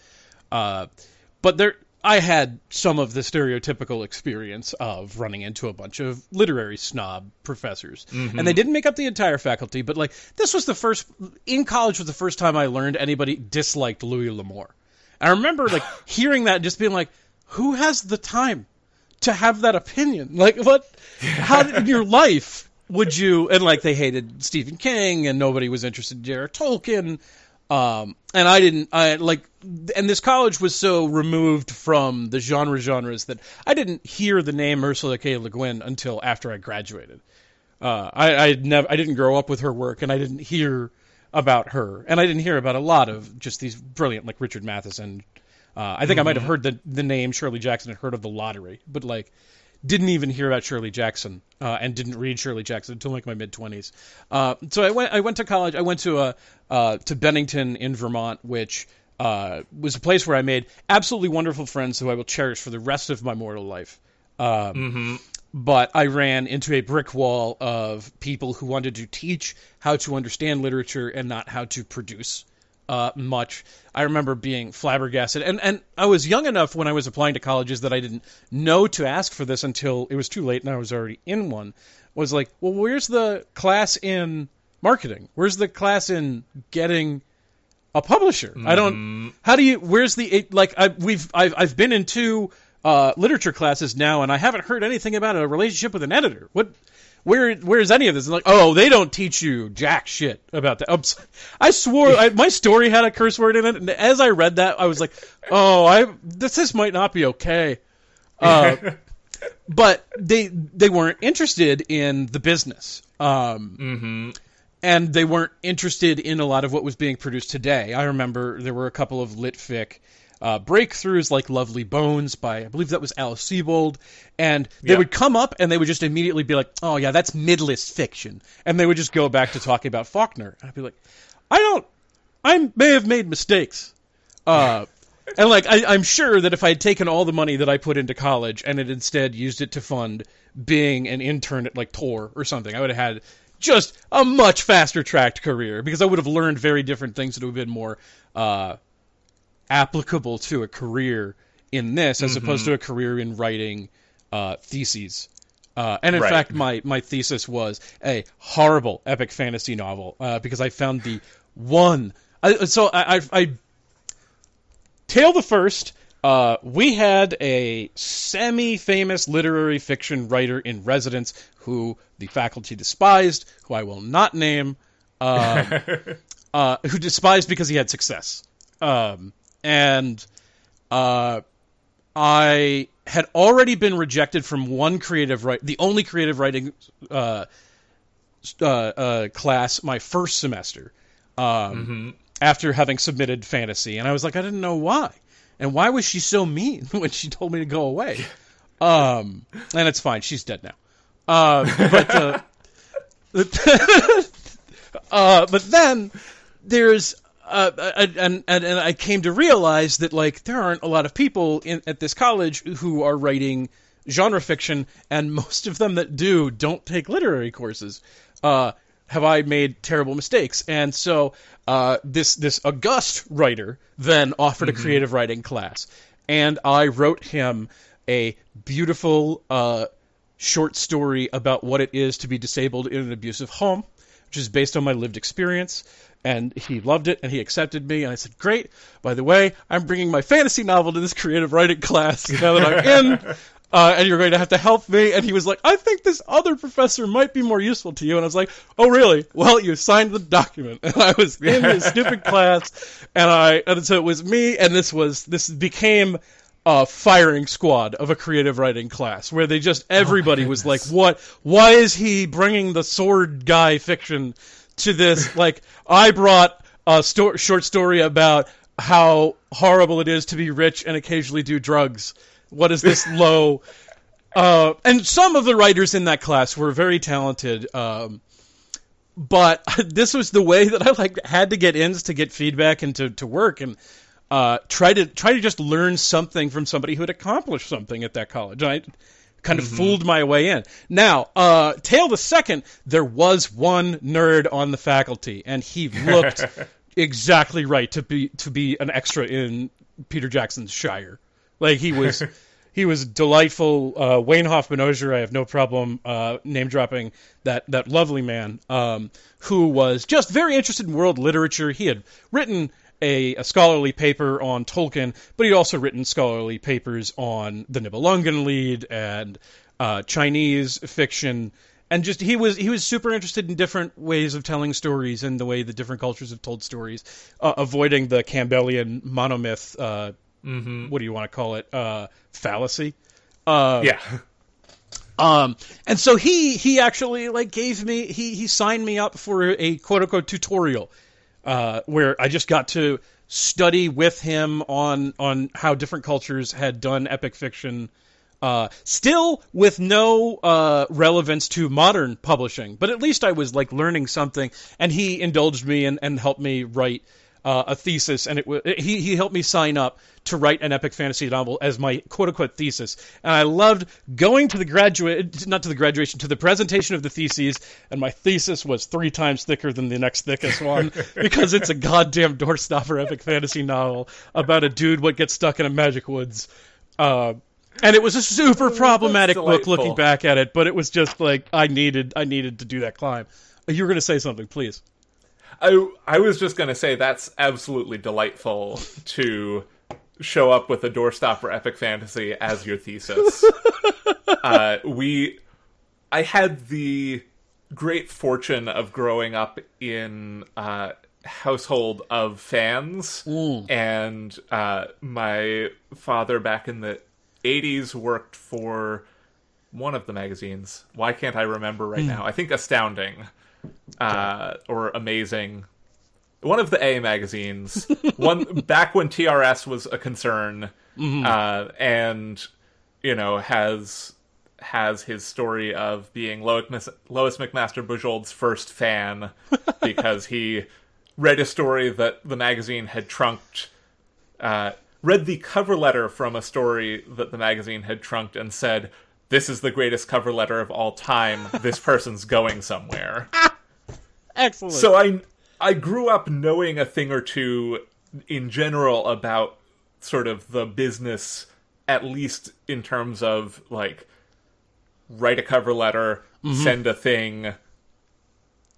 But I had some of the stereotypical experience of running into a bunch of literary snob professors. And they didn't make up the entire faculty, but, like, this was in college was the first time I learned anybody disliked Louis L'Amour. I remember, like, hearing that and just being like, who has the time to have that opinion? Like, what? How in your life would you? And like, they hated Stephen King, and nobody was interested in J.R. Tolkien. And and this college was so removed from the genres that I didn't hear the name Ursula K. Le Guin until after I graduated. I didn't grow up with her work, and I didn't hear about her, and I didn't hear about a lot of just these brilliant, like Richard Matheson. I think I might have heard the name Shirley Jackson and heard of The Lottery, but like didn't even hear about Shirley Jackson, and didn't read Shirley Jackson until like my mid-20s. So I went to college. I went to Bennington in Vermont, which was a place where I made absolutely wonderful friends who I will cherish for the rest of my mortal life. But I ran into a brick wall of people who wanted to teach how to understand literature and not how to produce much. I remember being flabbergasted. And I was young enough when I was applying to colleges that I didn't know to ask for this until it was too late and I was already in one. Was like, well, where's the class in marketing? Where's the class in getting a publisher? I don't. How do you? Where's the like? I've been in two literature classes now, and I haven't heard anything about a relationship with an editor. What? Where's any of this? Like, oh, they don't teach you jack shit about that. Oops. I swore my story had a curse word in it, and as I read that, I was like, oh, this might not be okay. But they weren't interested in the business. And they weren't interested in a lot of what was being produced today. I remember there were a couple of lit fic breakthroughs like Lovely Bones by, I believe that was Alice Sebold, and they would come up and they would just immediately be like, oh yeah, that's midlist fiction, and they would just go back to talking about Faulkner. And I'd be like, I may have made mistakes. And like, I'm sure that if I had taken all the money that I put into college and had instead used it to fund being an intern at like Tor or something, I would have had just a much faster tracked career, because I would have learned very different things that would have been more applicable to a career in this as opposed to a career in writing theses. And in fact, my thesis was a horrible epic fantasy novel because I found the one. I Tale the First, we had a semi-famous literary fiction writer in residence who the faculty despised, who I will not name, who despised because he had success. And I had already been rejected from one the only creative writing class my first semester, after having submitted fantasy. And I was like, I didn't know why. And why was she so mean when she told me to go away? And it's fine. She's dead now. But then there's... and I came to realize that like there aren't a lot of people at this college who are writing genre fiction, and most of them that don't take literary courses. Have I made terrible mistakes? And so this august writer then offered a creative writing class, and I wrote him a beautiful short story about what it is to be disabled in an abusive home, which is based on my lived experience. And he loved it, and he accepted me, and I said, great, by the way, I'm bringing my fantasy novel to this creative writing class now that I'm in, and you're going to have to help me. And he was like, I think this other professor might be more useful to you. And I was like, oh, really? Well, you signed the document. And I was in this stupid class, and so it was me, and this became a firing squad of a creative writing class, where everybody was like, what? Why is he bringing the sword guy fiction to this? Like, I brought a short story about how horrible it is to be rich and occasionally do drugs. What is this low? And some of the writers in that class were very talented, but this was the way that I had to get ins to get feedback and to work, and try to just learn something from somebody who had accomplished something at that college. I kind of fooled my way in. Now, Tale the Second, there was one nerd on the faculty, and he looked exactly right to be an extra in Peter Jackson's Shire. Like, he was delightful. Wayne Hoffman-Osier, I have no problem name dropping that lovely man, who was just very interested in world literature. He had written a scholarly paper on Tolkien, but he'd also written scholarly papers on the Nibelungenlied and Chinese fiction. And just he was super interested in different ways of telling stories and the way the different cultures have told stories, avoiding the Campbellian monomyth. What do you want to call it? Fallacy. Yeah. And so he actually gave me he signed me up for a quote unquote tutorial, where I just got to study with him on how different cultures had done epic fiction. Still with no relevance to modern publishing, but at least I was learning something, and he indulged me and helped me write a thesis, and he helped me sign up to write an epic fantasy novel as my quote-unquote thesis. And I loved going to the to the presentation of the theses, and my thesis was 3 times thicker than the next thickest one, because it's a goddamn doorstopper epic fantasy novel about a dude what gets stuck in a magic woods. And it was a super problematic book looking back at it, but it was just I needed to do that climb. You were going to say something, please. I was just going to say that's absolutely delightful to show up with a doorstopper epic fantasy as your thesis. I had the great fortune of growing up in a household of fans, and my father back in the 80s worked for one of the magazines. Why can't I remember right now? I think Astounding or Amazing. One of the A magazines. One back when TRS was a concern, and has his story of being Lois McMaster Bujold's first fan because he read a story that the magazine had trunked. Read the cover letter from a story that the magazine had trunked and said, "This is the greatest cover letter of all time. This person's going somewhere." Excellent. So I grew up knowing a thing or two in general about sort of the business, at least in terms of write a cover letter, send a thing,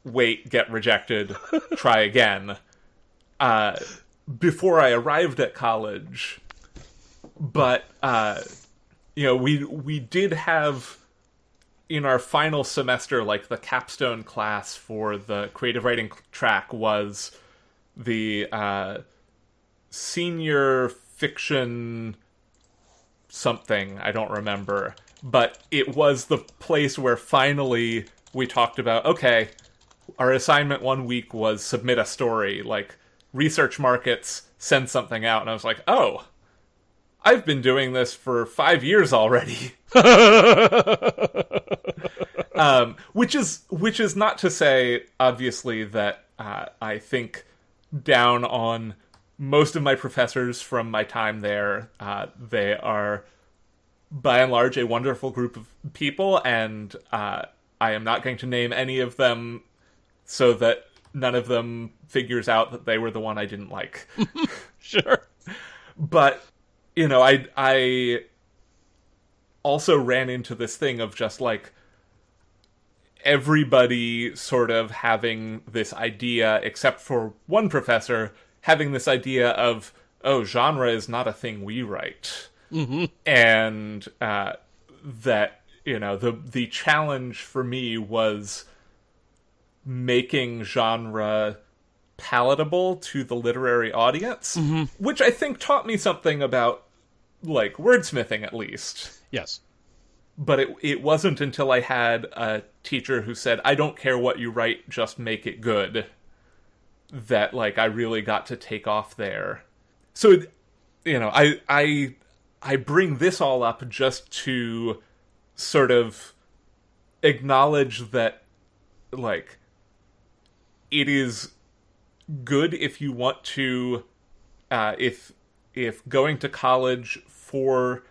wait, get rejected, try again. Before I arrived at college, but we did have in our final semester, the capstone class for the creative writing track was the senior fiction something, I don't remember, but it was the place where finally we talked about, okay, our assignment one week was submit a story, research markets, send something out. And I was like, oh, I've been doing this for 5 years already. Which is not to say, obviously, that I think down on most of my professors from my time there. They are, by and large, a wonderful group of people, and I am not going to name any of them so that none of them figures out that they were the one I didn't like. Sure. But, I also ran into this thing of just, everybody sort of having this idea, except for one professor, having this idea of, oh, genre is not a thing we write. Mm-hmm. And that, the challenge for me was making genre palatable to the literary audience, which I think taught me something about, wordsmithing, at least. Yes. But it wasn't until I had a teacher who said, I don't care what you write, just make it good, that, I really got to take off there. So, I bring this all up just to sort of acknowledge that, it is good if you want to, if going to college for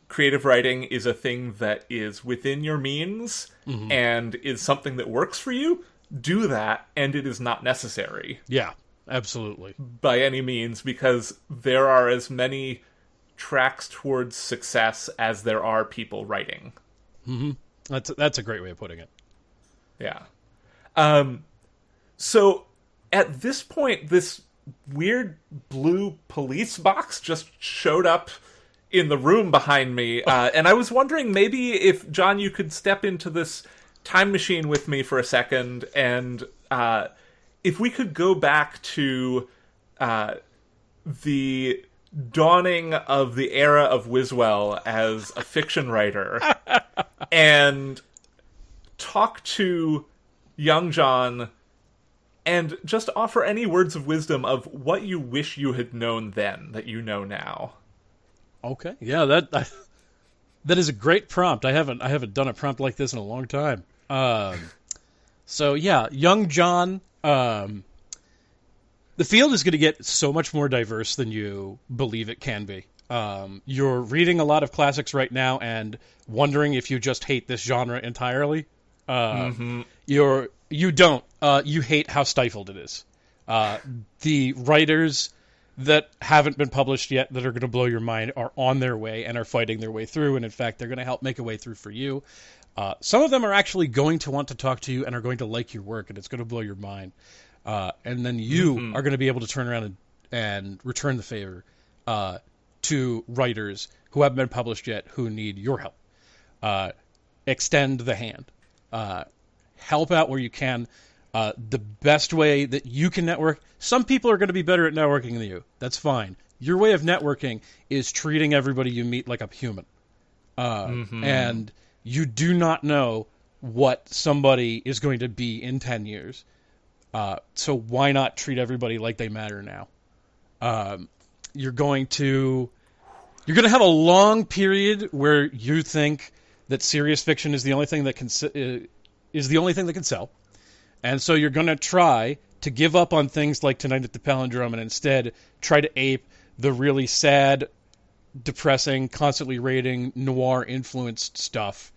creative writing is a thing that is within your means and is something that works for you, do that, and it is not necessary. Yeah, absolutely. By any means, because there are as many tracks towards success as there are people writing. Mm-hmm. That's a great way of putting it. Yeah. So, at this point, this weird blue police box just showed up in the room behind me. And I was wondering maybe if, John, you could step into this time machine with me for a second, and if we could go back to the dawning of the era of Wiswell as a fiction writer and talk to young John and just offer any words of wisdom of what you wish you had known then that you know now. Okay. Yeah, that is a great prompt. I haven't done a prompt like this in a long time. So yeah, young John, the field is going to get so much more diverse than you believe it can be. You're reading a lot of classics right now and wondering if you just hate this genre entirely. You don't. You hate how stifled it is. The writers that haven't been published yet that are going to blow your mind are on their way and are fighting their way through, and in fact, they're going to help make a way through for you. Some of them are actually going to want to talk to you and are going to like your work, and it's going to blow your mind. And then you are going to be able to turn around and return the favor to writers who haven't been published yet who need your help. Extend the hand. Help out where you can. The best way that you can network, some people are going to be better at networking than you. That's fine. Your way of networking is treating everybody you meet like a human. And you do not know what somebody is going to be in 10 years. So why not treat everybody like they matter now? You're going to have a long period where you think that serious fiction is the only thing that can sell. And so you're going to try to give up on things like Tonight at the Palindrome and instead try to ape the really sad, depressing, constantly rating, noir-influenced stuff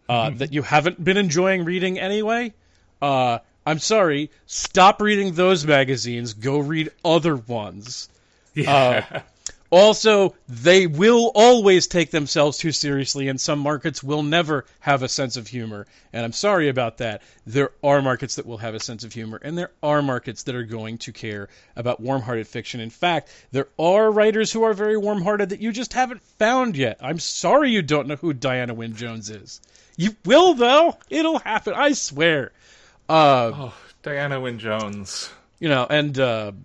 that you haven't been enjoying reading anyway. I'm sorry, stop reading those magazines. Go read other ones. Yeah. Also, they will always take themselves too seriously, and some markets will never have a sense of humor. And I'm sorry about that. There are markets that will have a sense of humor, and there are markets that are going to care about warm-hearted fiction. In fact, there are writers who are very warm-hearted that you just haven't found yet. I'm sorry you don't know who Diana Wynne Jones is. You will, though. It'll happen. I swear. Diana Wynne Jones. And...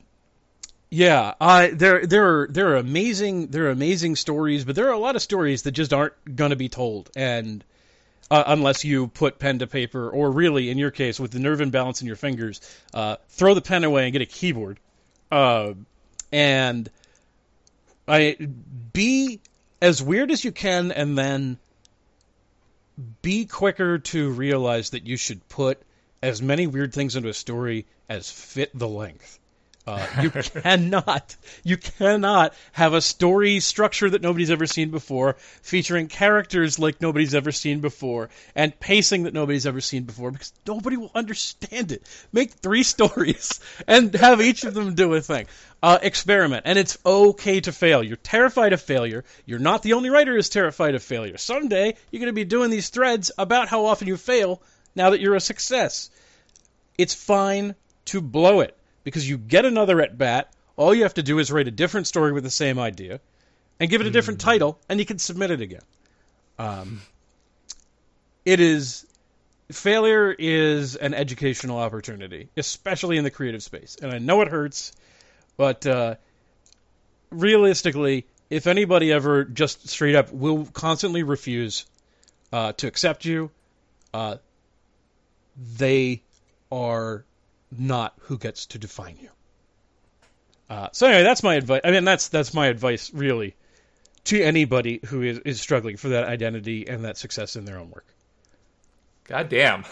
yeah, there are amazing stories, but there are a lot of stories that just aren't going to be told, and unless you put pen to paper, or really, in your case, with the nerve imbalance in your fingers, throw the pen away and get a keyboard. And be as weird as you can, and then be quicker to realize that you should put as many weird things into a story as fit the length. You cannot have a story structure that nobody's ever seen before, featuring characters like nobody's ever seen before, and pacing that nobody's ever seen before, because nobody will understand it. Make 3 stories and have each of them do a thing. Experiment, and it's okay to fail. You're terrified of failure. You're not the only writer who's terrified of failure. Someday, you're going to be doing these threads about how often you fail now that you're a success. It's fine to blow it. Because you get another at-bat, all you have to do is write a different story with the same idea, and give it a different title, and you can submit it again. Failure is an educational opportunity, especially in the creative space. And I know it hurts, but realistically, if anybody ever just straight up will constantly refuse to accept you, they are not who gets to define you. So anyway, that's my advice. I mean, that's my advice, really, to anybody who is struggling for that identity and that success in their own work. God damn.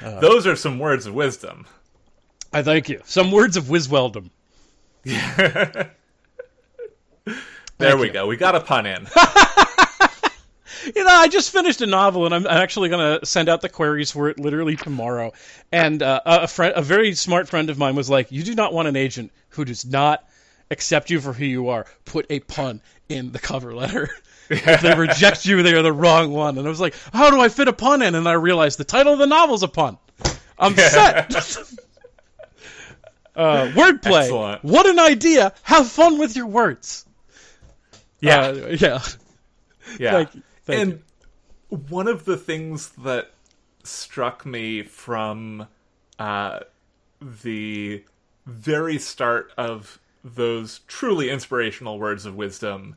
Those are some words of wisdom. I thank you. Some words of Wisweldom. There we go. We got a pun in. I just finished a novel, and I'm actually going to send out the queries for it literally tomorrow. And a very smart friend of mine was like, you do not want an agent who does not accept you for who you are. Put a pun in the cover letter. If they reject you, they are the wrong one. And I was like, how do I fit a pun in? And I realized the title of the novel's a pun. I'm set. Wordplay. Excellent. What an idea. Have fun with your words. Yeah. Yeah. Yeah. Thank you. One of the things that struck me from the very start of those truly inspirational words of wisdom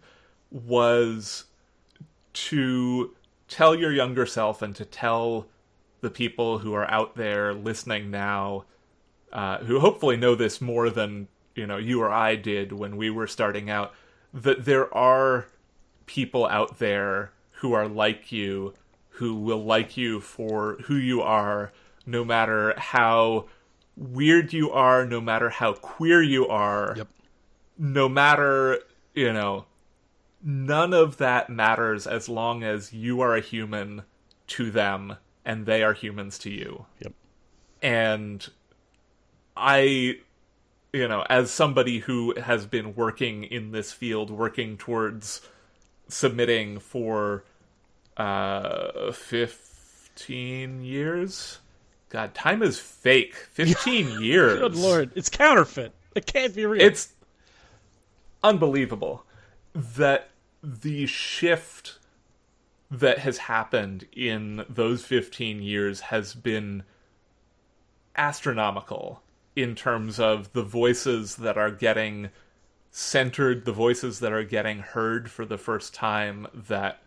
was to tell your younger self and to tell the people who are out there listening now, who hopefully know this more than you or I did when we were starting out, that there are people out there who are like you, who will like you for who you are, no matter how weird you are, no matter how queer you are, Yep. no matter, none of that matters as long as you are a human to them and they are humans to you. Yep. And I, as somebody who has been working in this field, working towards submitting for 15 years? God, time is fake. 15 years. Good Lord. It's counterfeit. It can't be real. It's unbelievable that the shift that has happened in those 15 years has been astronomical in terms of the voices that are getting centered, the voices that are getting heard for the first time, that,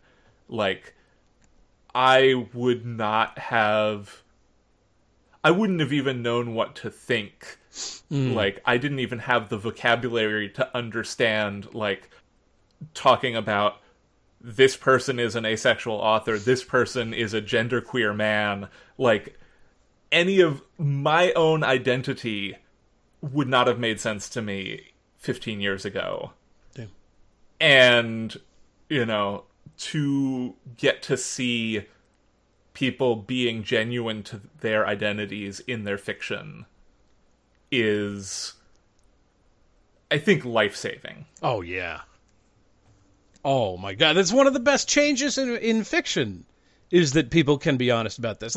I wouldn't have even known what to think. I didn't even have the vocabulary to understand, talking about this person is an asexual author, this person is a genderqueer man. Any of my own identity would not have made sense to me 15 years ago. Damn. And, to get to see people being genuine to their identities in their fiction is, I think, life-saving. Oh, yeah. Oh, my God. That's one of the best changes in fiction, is that people can be honest about this.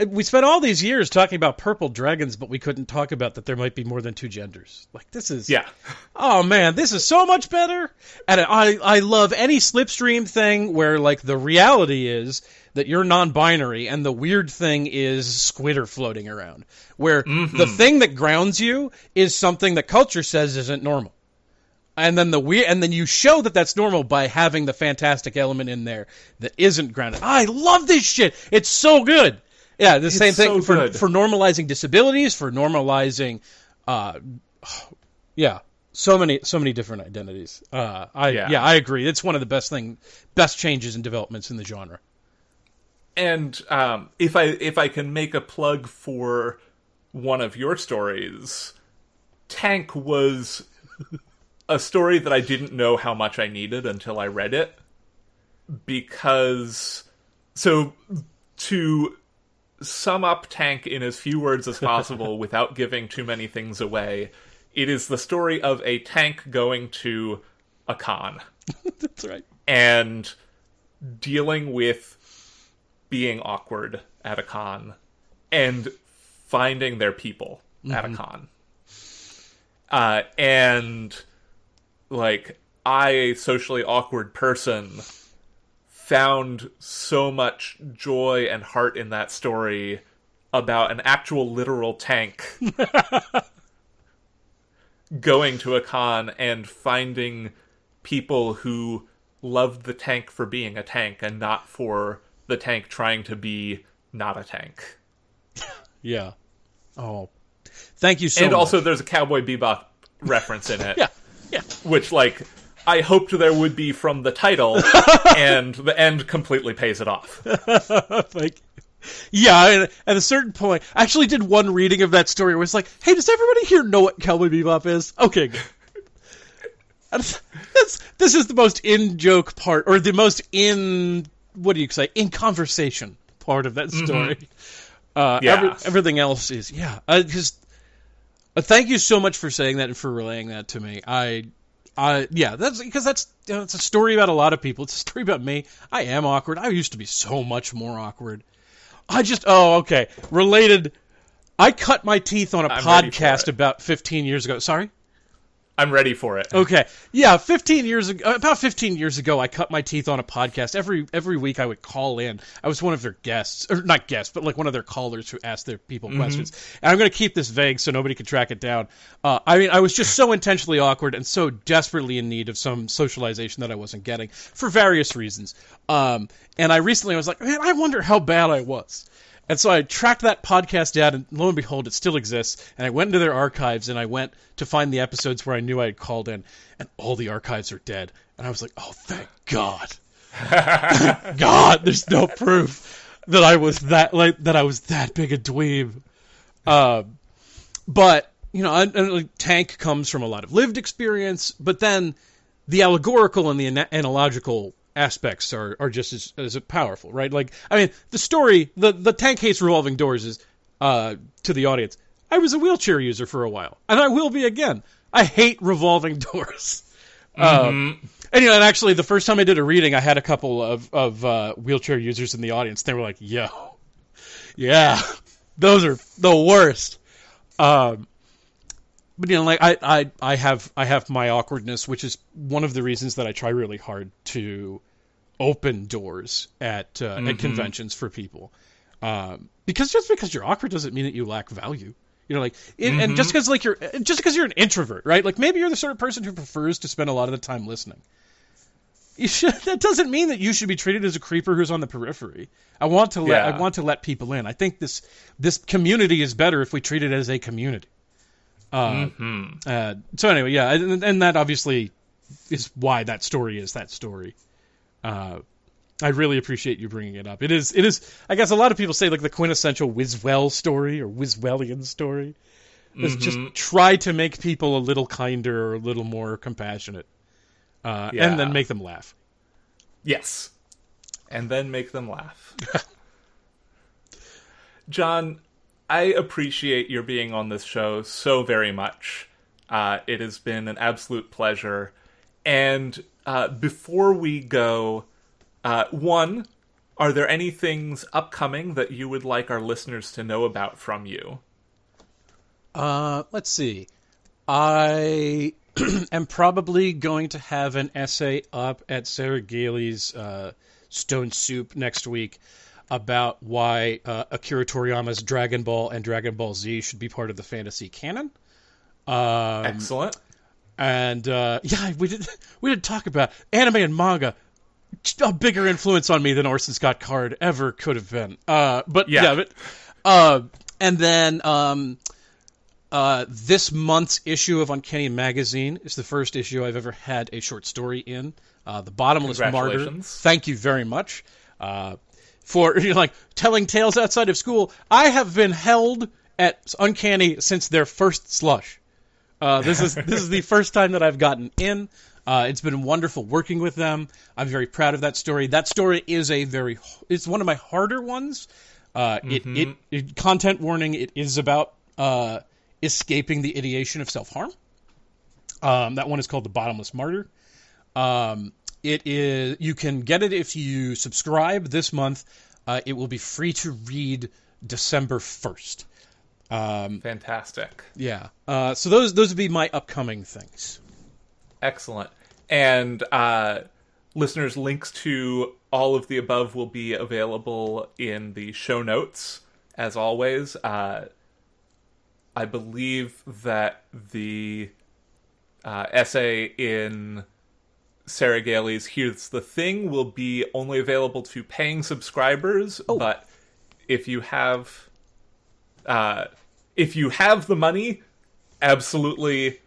We spent all these years talking about purple dragons, but we couldn't talk about that there might be more than two genders. This is... Yeah. Oh, man, this is so much better. And I love any slipstream thing where, the reality is that you're non-binary and the weird thing is squitter floating around. Where the thing that grounds you is something that culture says isn't normal. And then then you show that that's normal by having the fantastic element in there that isn't grounded. I love this shit. It's so good. Yeah, the same thing for normalizing disabilities, for normalizing, so many different identities. I agree. It's one of the best changes and developments in the genre. And if I can make a plug for one of your stories, Tank was a story that I didn't know how much I needed until I read it, because to sum up Tank in as few words as possible without giving too many things away, it is the story of a tank going to a con. That's right. And dealing with being awkward at a con and finding their people at a con. And, I, a socially awkward person, found so much joy and heart in that story about an actual literal tank going to a con and finding people who loved the tank for being a tank and not for the tank trying to be not a tank. Yeah. Oh, thank you so much. And also there's a Cowboy Bebop reference in it. Yeah. Which, I hoped there would be from the title, and the end completely pays it off. Yeah, at a certain point, I actually did one reading of that story where it's hey, does everybody here know what Cowboy Bebop is? Okay, good. This is the most in-joke part, or the most in conversation part of that story. Everything else is, because thank you so much for saying that and for relaying that to me. That's because it's a story about a lot of people. It's a story about me. I am awkward. I used to be so much more awkward. Related. I cut my teeth on a I'm ready for podcast it. about 15 years ago. Sorry? I'm ready for it. Okay. Yeah, about 15 years ago, I cut my teeth on a podcast. Every week I would call in. I was one of their guests, or not guests, but like one of their callers who asked their people questions. And I'm going to keep this vague so nobody can track it down. I was just so intentionally awkward and so desperately in need of some socialization that I wasn't getting for various reasons. And I recently was like, man, I wonder how bad I was. And so I tracked that podcast down, and lo and behold, it still exists. And I went into their archives, and I went to find the episodes where I knew I had called in, and all the archives are dead. And I was like, oh, thank God. God, there's no proof that I was that big a dweeb. But, you know, like, Tank comes from a lot of lived experience, but then the allegorical and the analogical aspects are just as powerful, right? Like, I mean, the story, the Tank hates revolving doors is, to the audience, I was a wheelchair user for a while, and I will be again. I hate revolving doors. And, you know, and actually, the first time I did a reading, I had a couple of wheelchair users in the audience. They were like, yo, yeah, those are the worst. But, you know, like, I have my awkwardness, which is one of the reasons that I try really hard to open doors at conventions for people. Because just because you're awkward doesn't mean that you lack value. You know, like, and just because you're an introvert, right? Like, maybe you're the sort of person who prefers to spend a lot of the time listening. That doesn't mean that you should be treated as a creeper who's on the periphery. I want to let people in. I think this community is better if we treat it as a community. So anyway, yeah, and that obviously is why that story is that story. I really appreciate you bringing it up. It is. I guess a lot of people say like the quintessential Wiswell story or Wiswellian story is just try to make people a little kinder or a little more compassionate, and then make them laugh. Yes, and then make them laugh. John, I appreciate your being on this show so very much. It has been an absolute pleasure. And before we go, one, are there any things upcoming that you would like our listeners to know about from you? Let's see. I am probably going to have an essay up at Sarah Gailey's Stone Soup next week about why Akira Toriyama's Dragon Ball and Dragon Ball Z should be part of the fantasy canon. Excellent. And we did talk about anime and manga. A bigger influence on me than Orson Scott Card ever could have been. And then this month's issue of Uncanny Magazine is the first issue I've ever had a short story in. The Bottomless Martyr. Thank you very much. For telling tales outside of school. I have been held at Uncanny since their first slush. This is the first time that I've gotten in. It's been wonderful working with them. I'm very proud of that story. That story is it's one of my harder ones. Content warning, it is about escaping the ideation of self-harm. That one is called The Bottomless Martyr. You can get it if you subscribe this month. It will be free to read December 1st. Fantastic. Yeah. So those would be my upcoming things. Excellent. And listeners, links to all of the above will be available in the show notes, as always. I believe that the essay in Sarah Gailey's Here's the Thing will be only available to paying subscribers, but if you have the money, absolutely,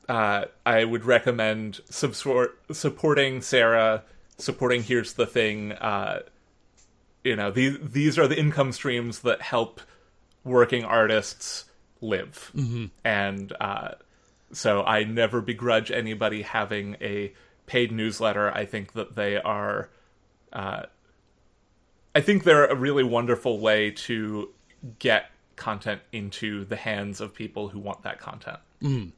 I would recommend supporting Sarah, supporting Here's the Thing. These are the income streams that help working artists live. And so I never begrudge anybody having a paid newsletter. I think that they are they're a really wonderful way to get content into the hands of people who want that content. And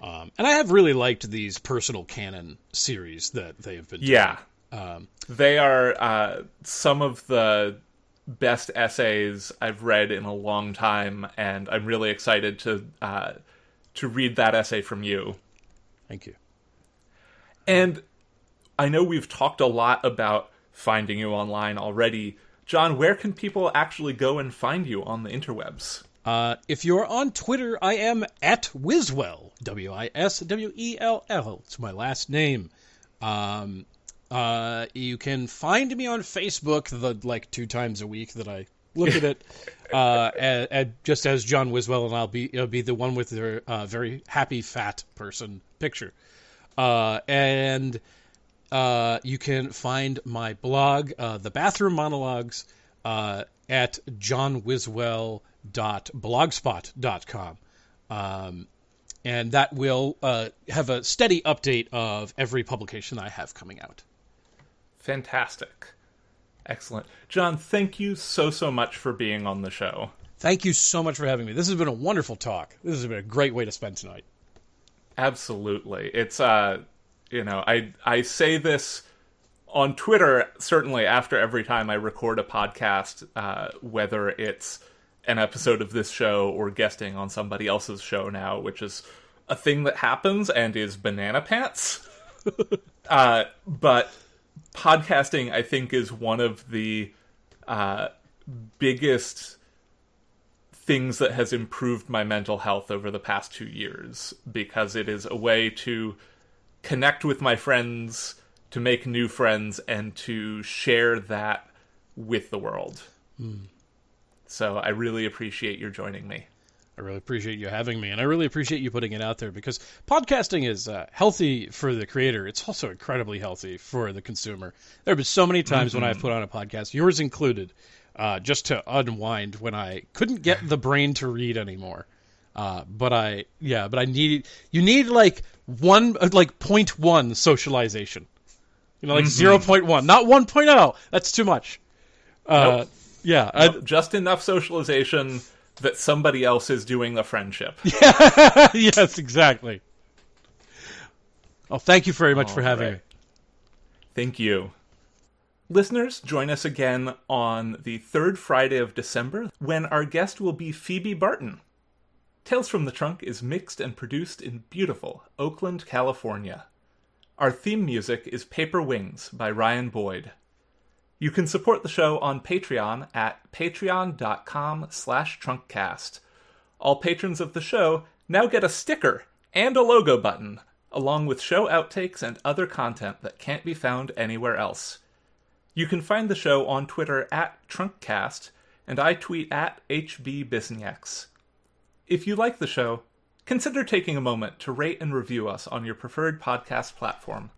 I have really liked these personal canon series that they have been doing. Yeah. They are some of the best essays I've read in a long time, and I'm really excited to read that essay from you. Thank you. And I know we've talked a lot about finding you online already. John, where can people actually go and find you on the interwebs? If you're on Twitter, I am at Wiswell, Wiswell. It's my last name. You can find me on Facebook the 2 times a week that I look at it, just as John Wiswell, and it'll be the one with the very happy fat person picture. And you can find my blog, The Bathroom Monologues, at johnwiswell.blogspot.com. And that will have a steady update of every publication I have coming out. Fantastic. Excellent. John, thank you so much for being on the show. Thank you so much for having me. This has been a wonderful talk. This has been a great way to spend tonight. Absolutely. It's, I say this on Twitter, certainly after every time I record a podcast, whether it's an episode of this show or guesting on somebody else's show now, which is a thing that happens and is banana pants. But podcasting, I think, is one of the biggest things that has improved my mental health over the past 2 years, because it is a way to connect with my friends, to make new friends, and to share that with the world. So I really appreciate your joining me. I really appreciate you having me, and I really appreciate you putting it out there, because podcasting is healthy for the creator. It's also incredibly healthy for the consumer. There have been so many times when I've put on a podcast, yours included, just to unwind when I couldn't get the brain to read anymore. But you need like 0.1 socialization. 0.1, not 1.0. That's too much. Nope. Just enough socialization that somebody else is doing the friendship. Yeah. Yes, exactly. Oh, thank you very much for having me. Thank you. Listeners, join us again on the 3rd Friday of December, when our guest will be Phoebe Barton. Tales from the Trunk is mixed and produced in beautiful Oakland, California. Our theme music is Paper Wings by Ryan Boyd. You can support the show on Patreon at patreon.com/trunkcast. All patrons of the show now get a sticker and a logo button, along with show outtakes and other content that can't be found anywhere else. You can find the show on Twitter at Trunkcast, and I tweet at HBBisnieks. If you like the show, consider taking a moment to rate and review us on your preferred podcast platform.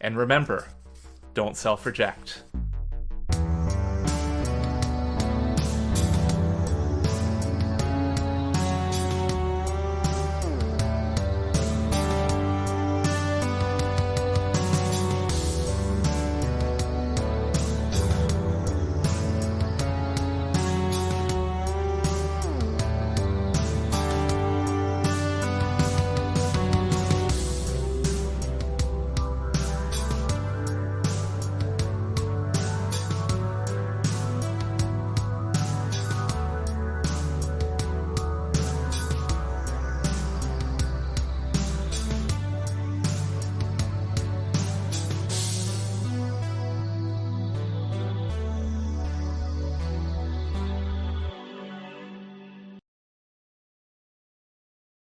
And remember, don't self-reject.